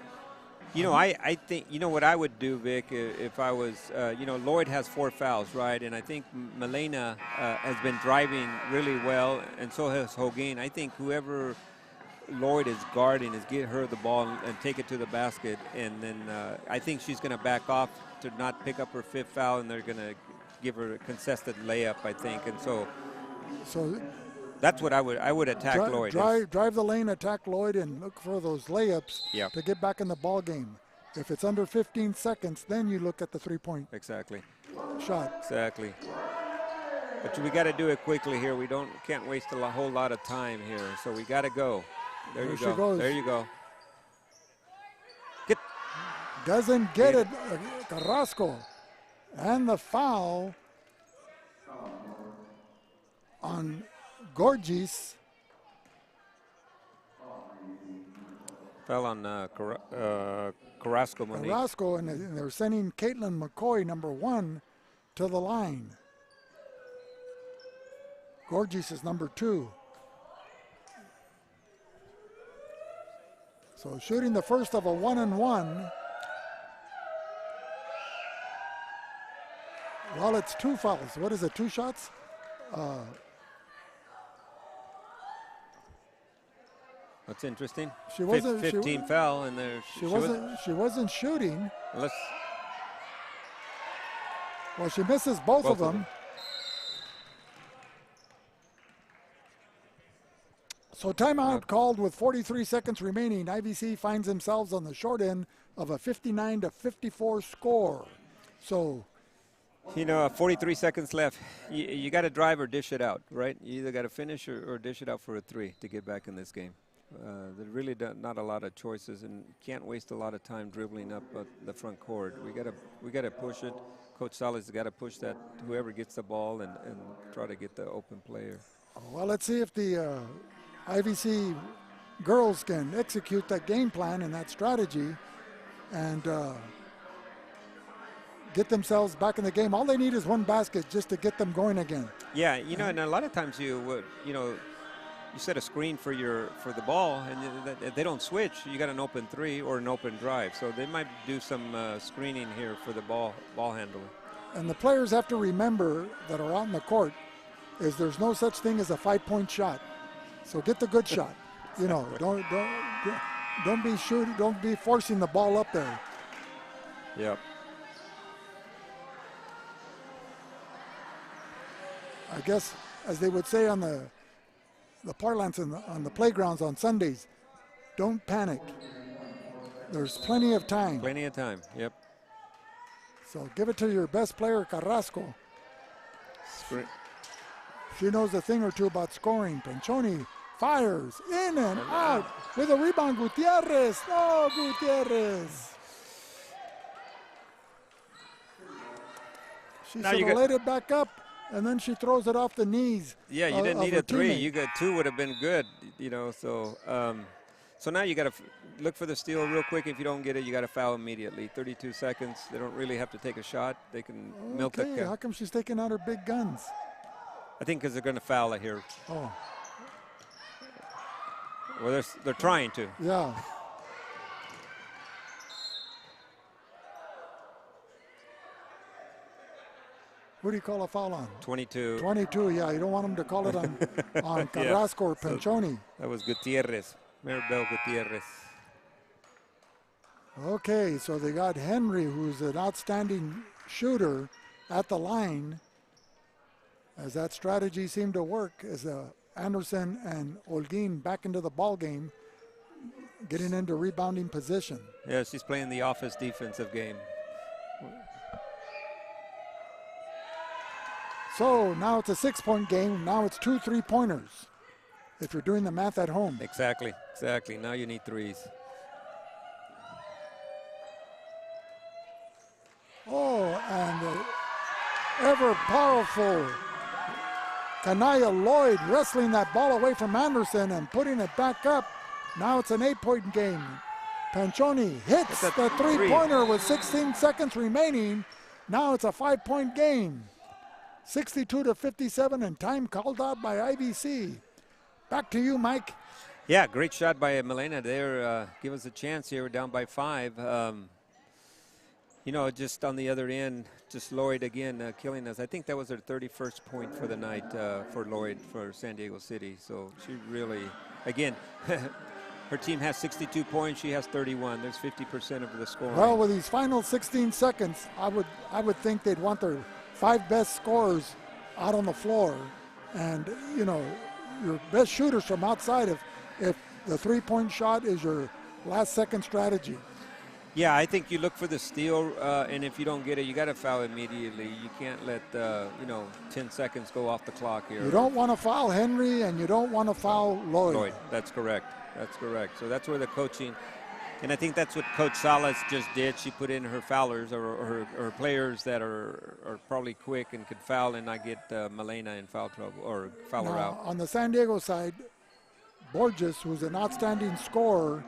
You know, I think, you know what I would do, Vic, if I was, you know, Lloyd has 4 fouls, right? And I think Milena has been driving really well, and so has Hogan. I think whoever Lloyd is guarding is get her the ball and take it to the basket. And then I think she's going to back off to not pick up her 5th foul, and they're going to give her a contested layup, I think. And so that's what I would attack Lloyd. Drive the lane, attack Lloyd, and look for those layups to get back in the ball game. If it's under 15 seconds, then you look at the 3-point shot. Exactly. But we got to do it quickly here. We can't waste a whole lot of time here. So we got to go. There you go. Goes. There you go. Doesn't get it, Carrasco. And the foul on Gorgis. Fell on Carrasco. Carrasco, and they're sending Caitlin McCoy, number 1, to the line. Gorgis is number 2. So shooting the first of a 1-and-1. Well, it's 2 fouls. What is it, 2 shots? That's interesting. She wasn't 15 foul, and there she wasn't shooting. Well, she misses both of them. So timeout called with 43 seconds remaining. IVC finds themselves on the short end of a 59-54 score. So, you know, 43 seconds left. You got to drive or dish it out, right? You either got to finish or dish it out for a 3 to get back in this game. There's really not a lot of choices, and can't waste a lot of time dribbling up the front court. We got to push it. Coach Salas has got to push that whoever gets the ball and try to get the open player. Well, let's see if the IVC girls can execute that game plan and that strategy and get themselves back in the game. All they need is 1 basket just to get them going again. Yeah, you know, and a lot of times you set a screen for the ball, and if they don't switch, you got an open 3 or an open drive. So they might do some screening here for the ball handler. And the players have to remember that are out in the court is there's no such thing as a 5-point shot. So get the good shot. You know, don't be shooting, don't be forcing the ball up there. Yep. I guess, as they would say on the parlance on the playgrounds on Sundays, don't panic. There's plenty of time. Plenty of time, yep. So give it to your best player, Carrasco. She knows a thing or two about scoring. Penchoni fires in and out with a rebound. Gutierrez. No, Gutierrez. She should have laid it back up, and then she throws it off the knees. Yeah, you didn't need a 3. You got 2 would have been good, you know. So, so now you got to look for the steal real quick. If you don't get it, you got to foul immediately. 32 seconds. They don't really have to take a shot. They can milk it. How come she's taking out her big guns? I think because they're going to foul it here. Oh. Well, they're trying to. Yeah. What do you call a foul on? 22. 22, yeah. You don't want them to call it on Carrasco or Penchoni. So that was Gutierrez, Maribel Gutierrez. Okay, so they got Henry, who's an outstanding shooter, at the line. As that strategy seemed to work, as Anderson and Holguin back into the ball game, getting into rebounding position. Yeah, she's playing the office defensive game. So now it's a 6-point game. Now it's 2 3-pointers, if you're doing the math at home. Exactly. Now you need 3s. Oh, and the ever-powerful Kanaya Lloyd wrestling that ball away from Anderson and putting it back up. Now it's an 8-point game. Panchoni hits the 3-pointer with 16 seconds remaining. Now it's a 5-point game. 62-57, and time called out by IVC. Back to you, Mike. Yeah, great shot by Milena there. Give us a chance here. We're down by 5. You know, just on the other end, just Lloyd again killing us. I think that was her 31st point for the night for Lloyd for San Diego City. So she really, again, her team has 62 points. She has 31. There's 50% of the scoring. Well, with these final 16 seconds, I would think they'd want their 5 best scorers out on the floor, and you know, your best shooters from outside. If the 3-point shot is your last second strategy. Yeah, I think you look for the steal, and if you don't get it, you got to foul immediately. You can't let 10 seconds go off the clock here. You don't want to foul Henry, and you don't want to foul Lloyd. That's correct. That's correct. So that's where the coaching, and I think that's what Coach Salas just did. She put in her foulers or her players that are probably quick and could foul and not get Milena in foul trouble or foul her out. On the San Diego side, Borges, who's an outstanding scorer,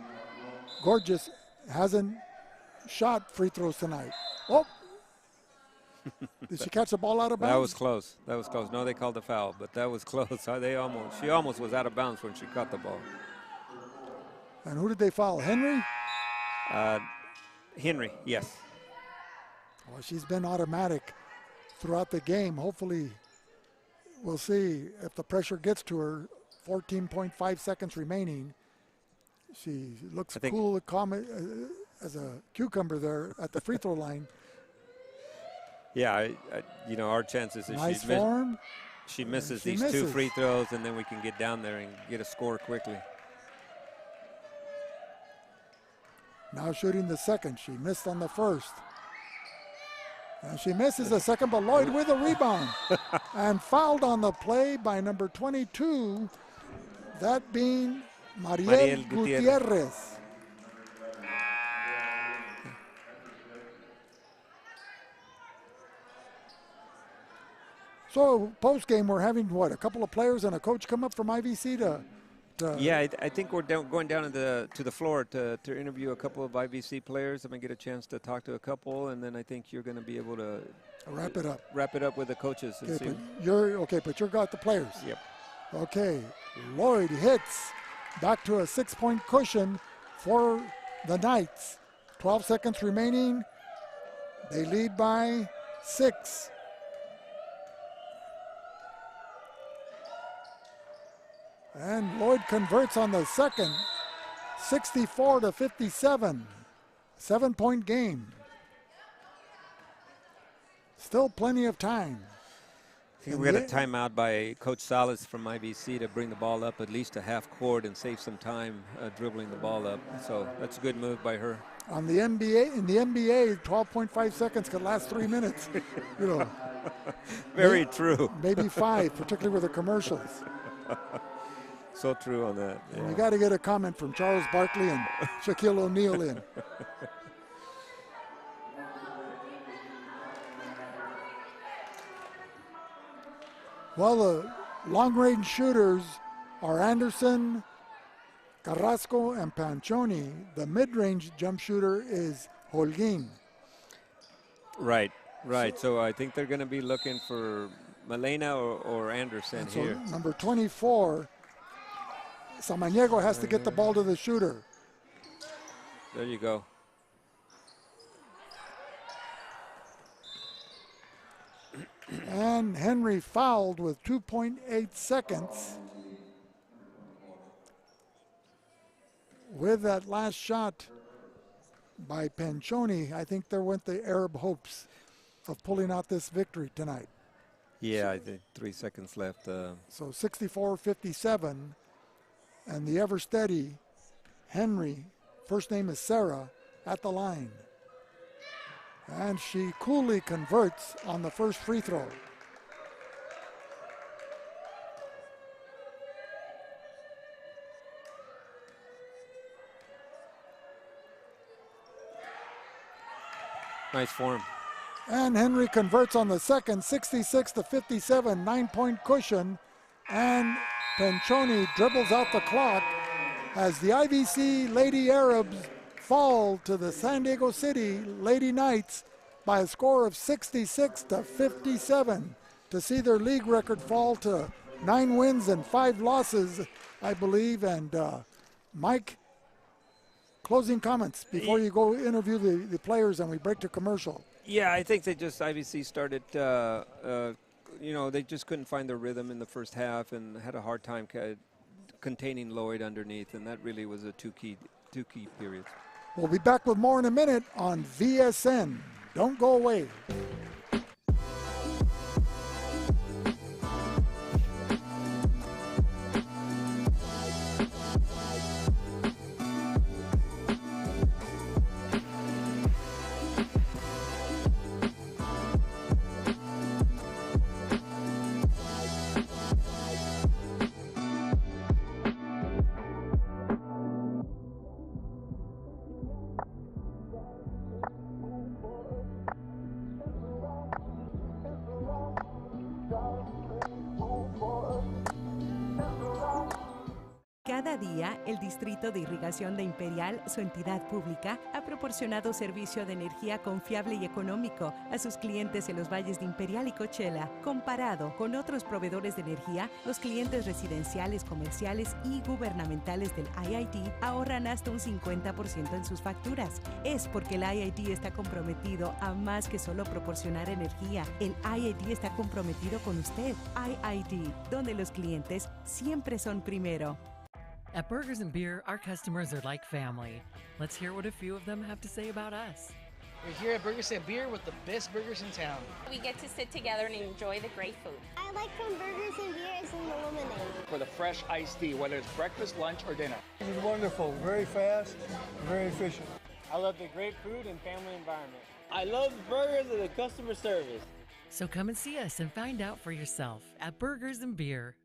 Gorgeous hasn't shot free throws tonight. Oh, did she catch the ball out of bounds? That was close. That was close. No, they called the foul, but that was close. She almost was out of bounds when she caught the ball. And who did they foul? Henry? Henry, yes. Well, she's been automatic throughout the game. Hopefully, we'll see if the pressure gets to her. 14.5 seconds remaining. She looks cool, calm as a cucumber there at the free throw line. Yeah, you know, our chances is nice form. She misses these 2 free throws, and then we can get down there and get a score quickly. Now shooting the second. She missed on the first. And she misses the second, but Lloyd with a rebound. And fouled on the play by number 22, that being Mariel Gutierrez. So post-game, we're having, what, a couple of players and a coach come up from IVC to yeah, I think we're going down to the floor to interview a couple of IVC players. I'm going to get a chance to talk to a couple, and then I think you're going to be able to wrap it up. Wrap it up with the coaches. Okay, but you're got the players. Yep. Okay, Lloyd hits back to a 6-point cushion for the Knights. 12 seconds remaining. They lead by 6. And Lloyd converts on the second, 64-57, 7-point game. Still plenty of time. I think we got a timeout by Coach Salas from IVC to bring the ball up at least a half court and save some time dribbling the ball up. So that's a good move by her. On the NBA, in the NBA, 12.5 seconds could last 3 minutes. You know. Very true. Maybe 5, particularly with the commercials. So true on that. Yeah. You got to get a comment from Charles Barkley and Shaquille O'Neal in. Well, the long-range shooters are Anderson, Carrasco, and Panchoni. The mid-range jump shooter is Holguin. Right. So I think they're going to be looking for Milena or Anderson here. So number 24, Samaniego has to get the ball to the shooter. There you go. And Henry fouled with 2.8 seconds. With that last shot by Panchoni, I think there went the Arab hopes of pulling out this victory tonight. Yeah, I think 3 seconds left. So 64-57. And the ever steady Henry, first name is Sarah, at the line. And she coolly converts on the first free throw. Nice form. And Henry converts on the second, 66-57, 9-point cushion. And Panchoni dribbles out the clock as the IVC Lady Arabs fall to the San Diego City Lady Knights by a score of 66-57 to see their league record fall to 9 wins and 5 losses I believe. And Mike, closing comments before you go interview the players and we break to commercial. Yeah, I think they just IVC started. They just couldn't find their rhythm in the first half and had a hard time containing Lloyd underneath, and that really was a two key periods. We'll be back with more in a minute on VSN. Don't go away. Cada día, el Distrito de Irrigación de Imperial, su entidad pública, ha proporcionado servicio de energía confiable y económico a sus clientes en los valles de Imperial y Coachella. Comparado con otros proveedores de energía, los clientes residenciales, comerciales y gubernamentales del IID ahorran hasta un 50% en sus facturas. Es porque el IID está comprometido a más que solo proporcionar energía. El IID está comprometido con usted. IID, donde los clientes siempre son primero. At Burgers and Beer, our customers are like family. Let's hear what a few of them have to say about us. We're here at Burgers and Beer with the best burgers in town. We get to sit together and enjoy the great food. I like from Burgers and Beer is in the lemonade. For the fresh iced tea, whether it's breakfast, lunch, or dinner. This is wonderful, very fast, very efficient. I love the great food and family environment. I love the burgers and the customer service. So come and see us and find out for yourself at Burgers and Beer.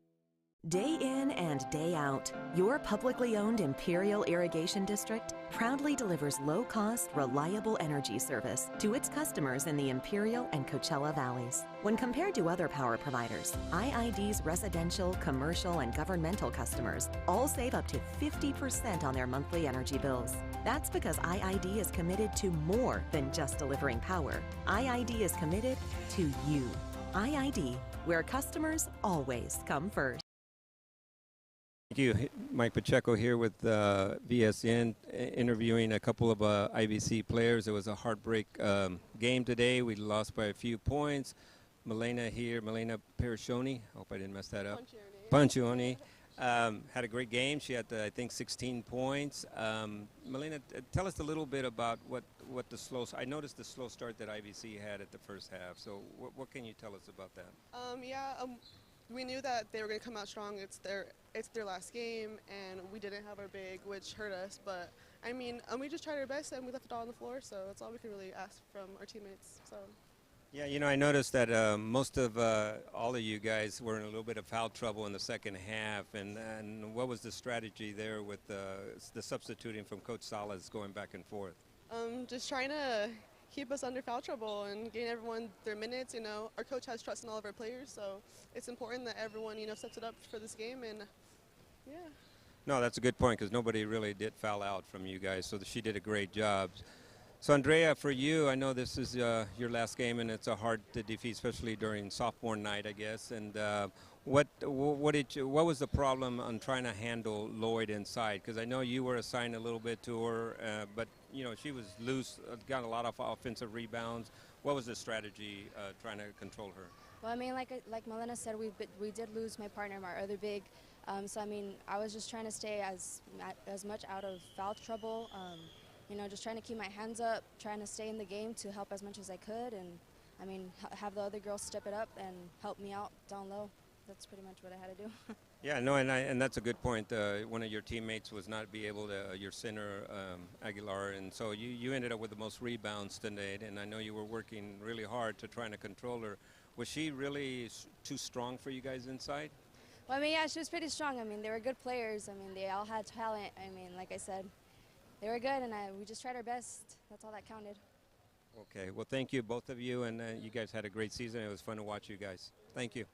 Day in and day out, your publicly owned Imperial Irrigation District proudly delivers low-cost, reliable energy service to its customers in the Imperial and Coachella Valleys. When compared to other power providers, IID's residential, commercial, and governmental customers all save up to 50% on their monthly energy bills. That's because IID is committed to more than just delivering power. IID is committed to you. IID, where customers always come first. Thank you. Mike Pacheco here with VSN, interviewing a couple of IVC players. It was a heartbreak game today. We lost by a few points. Milena Perishoni, hope I didn't mess that up. Pancioni. Had a great game. She had, I think, 16 points. Milena, tell us a little bit about what the I noticed the slow start that IVC had at the first half. So what can you tell us about that? We knew that they were going to come out strong. It's their last game, and we didn't have our big, which hurt us. But I mean, we just tried our best, and we left it all on the floor. So that's all we can really ask from our teammates. So. Yeah, I noticed that most of all of you guys were in a little bit of foul trouble in the second half. And what was the strategy there with the substituting from Coach Salas going back and forth? Just trying to keep us under foul trouble and getting everyone their minutes. Our coach has trust in all of our players, so it's important that everyone, steps it up for this game. And yeah. No, that's a good point, because nobody really did foul out from you guys, so she did a great job. So Andrea, for you, I know this is your last game, and it's a hard to defeat, especially during sophomore night, I guess. And what was the problem on trying to handle Lloyd inside? Because I know you were assigned a little bit to her, but she was loose, got a lot of offensive rebounds. What was the strategy trying to control her? Well, I mean, like Milena said, we did lose my partner, my other big. So I mean, I was just trying to stay as much out of foul trouble. Just trying to keep my hands up, trying to stay in the game to help as much as I could, and I mean, have the other girls step it up and help me out down low. That's pretty much what I had to do. Yeah, no, and that's a good point. One of your teammates was not be able to, your center, Aguilar, and so you ended up with the most rebounds today, and I know you were working really hard to try to control her. Was she really too strong for you guys inside? Well, I mean, yeah, she was pretty strong. I mean, they were good players. I mean, they all had talent. I mean, like I said, they were good, and we just tried our best. That's all that counted. Okay, well, thank you, both of you, and you guys had a great season. It was fun to watch you guys. Thank you.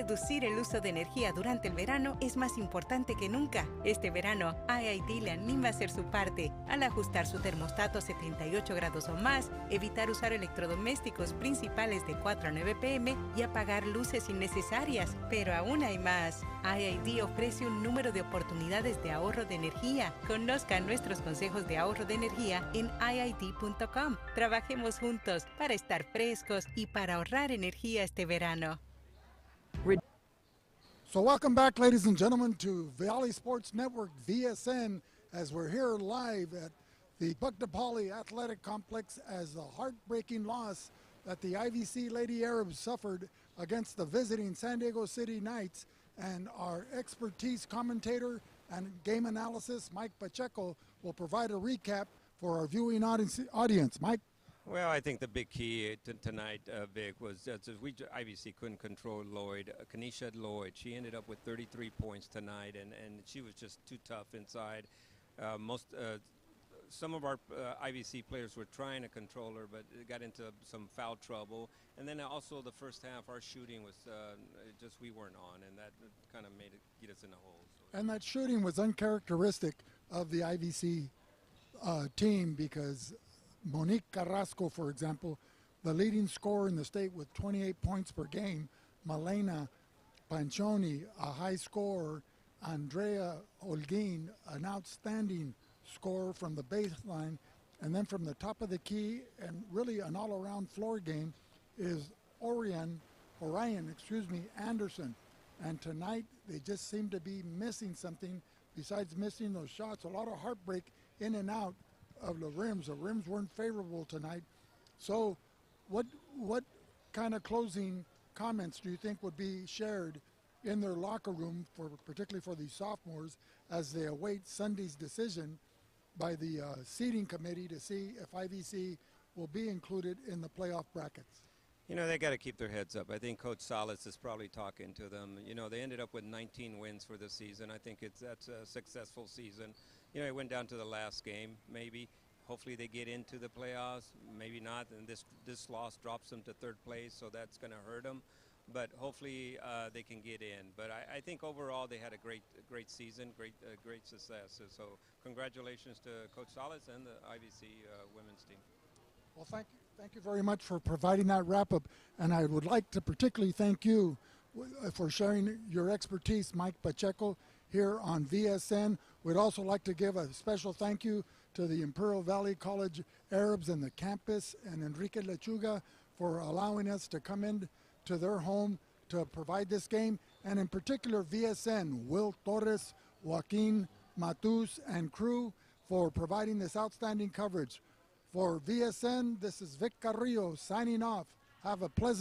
Reducir el uso de energía durante el verano es más importante que nunca. Este verano, IID le anima a hacer su parte al ajustar su termostato a 78 grados o más, evitar usar electrodomésticos principales de 4 a 9 p.m. y apagar luces innecesarias. Pero aún hay más. IID ofrece un número de oportunidades de ahorro de energía. Conozca nuestros consejos de ahorro de energía en iid.com. Trabajemos juntos para estar frescos y para ahorrar energía este verano. So welcome back, ladies and gentlemen, to Valley Sports Network, VSN, as we're here live at the Buckdapali Athletic Complex as the heartbreaking loss that the IVC Lady Arabs suffered against the visiting San Diego City Knights. And our expertise commentator and game analysis, Mike Pacheco, will provide a recap for our viewing audience. Mike? Well, I think the big key tonight, Vic, was that IVC couldn't control Lloyd. Kanisha Lloyd, she ended up with 33 points tonight, and she was just too tough inside. Some of our IVC players were trying to control her, but got into some foul trouble. And then also the first half, our shooting was just we weren't on, and that kind of made it get us in the hole. So. And that shooting was uncharacteristic of the IVC team because Monique Carrasco, for example, the leading scorer in the state with 28 points per game, Malena Panchoni, a high scorer, Andrea Holguin, an outstanding scorer from the baseline, and then from the top of the key and really an all-around floor game is Orion Anderson. And tonight they just seem to be missing something besides missing those shots. A lot of heartbreak in and out of the rims. The rims weren't favorable tonight. So what kind of closing comments do you think would be shared in their locker room, particularly for the sophomores, as they await Sunday's decision by the seating committee to see if IVC will be included in the playoff brackets? You know, they got to keep their heads up. I think Coach Salas is probably talking to them. You know, they ended up with 19 wins for the season. I think that's a successful season. You know, it went down to the last game, maybe. Hopefully they get into the playoffs, maybe not. And this loss drops them to third place, so that's going to hurt them. But hopefully they can get in. But I think overall they had a great season, great success. So congratulations to Coach Salas and the IVC women's team. Well, thank you very much for providing that wrap-up. And I would like to particularly thank you for sharing your expertise, Mike Pacheco, here on VSN. We'd also like to give a special thank you to the Imperial Valley College Arabs and the campus and Enrique Lechuga for allowing us to come in to their home to provide this game. And in particular, VSN, Will Torres, Joaquin Matus, and crew for providing this outstanding coverage. For VSN, this is Vic Carrillo signing off. Have a pleasant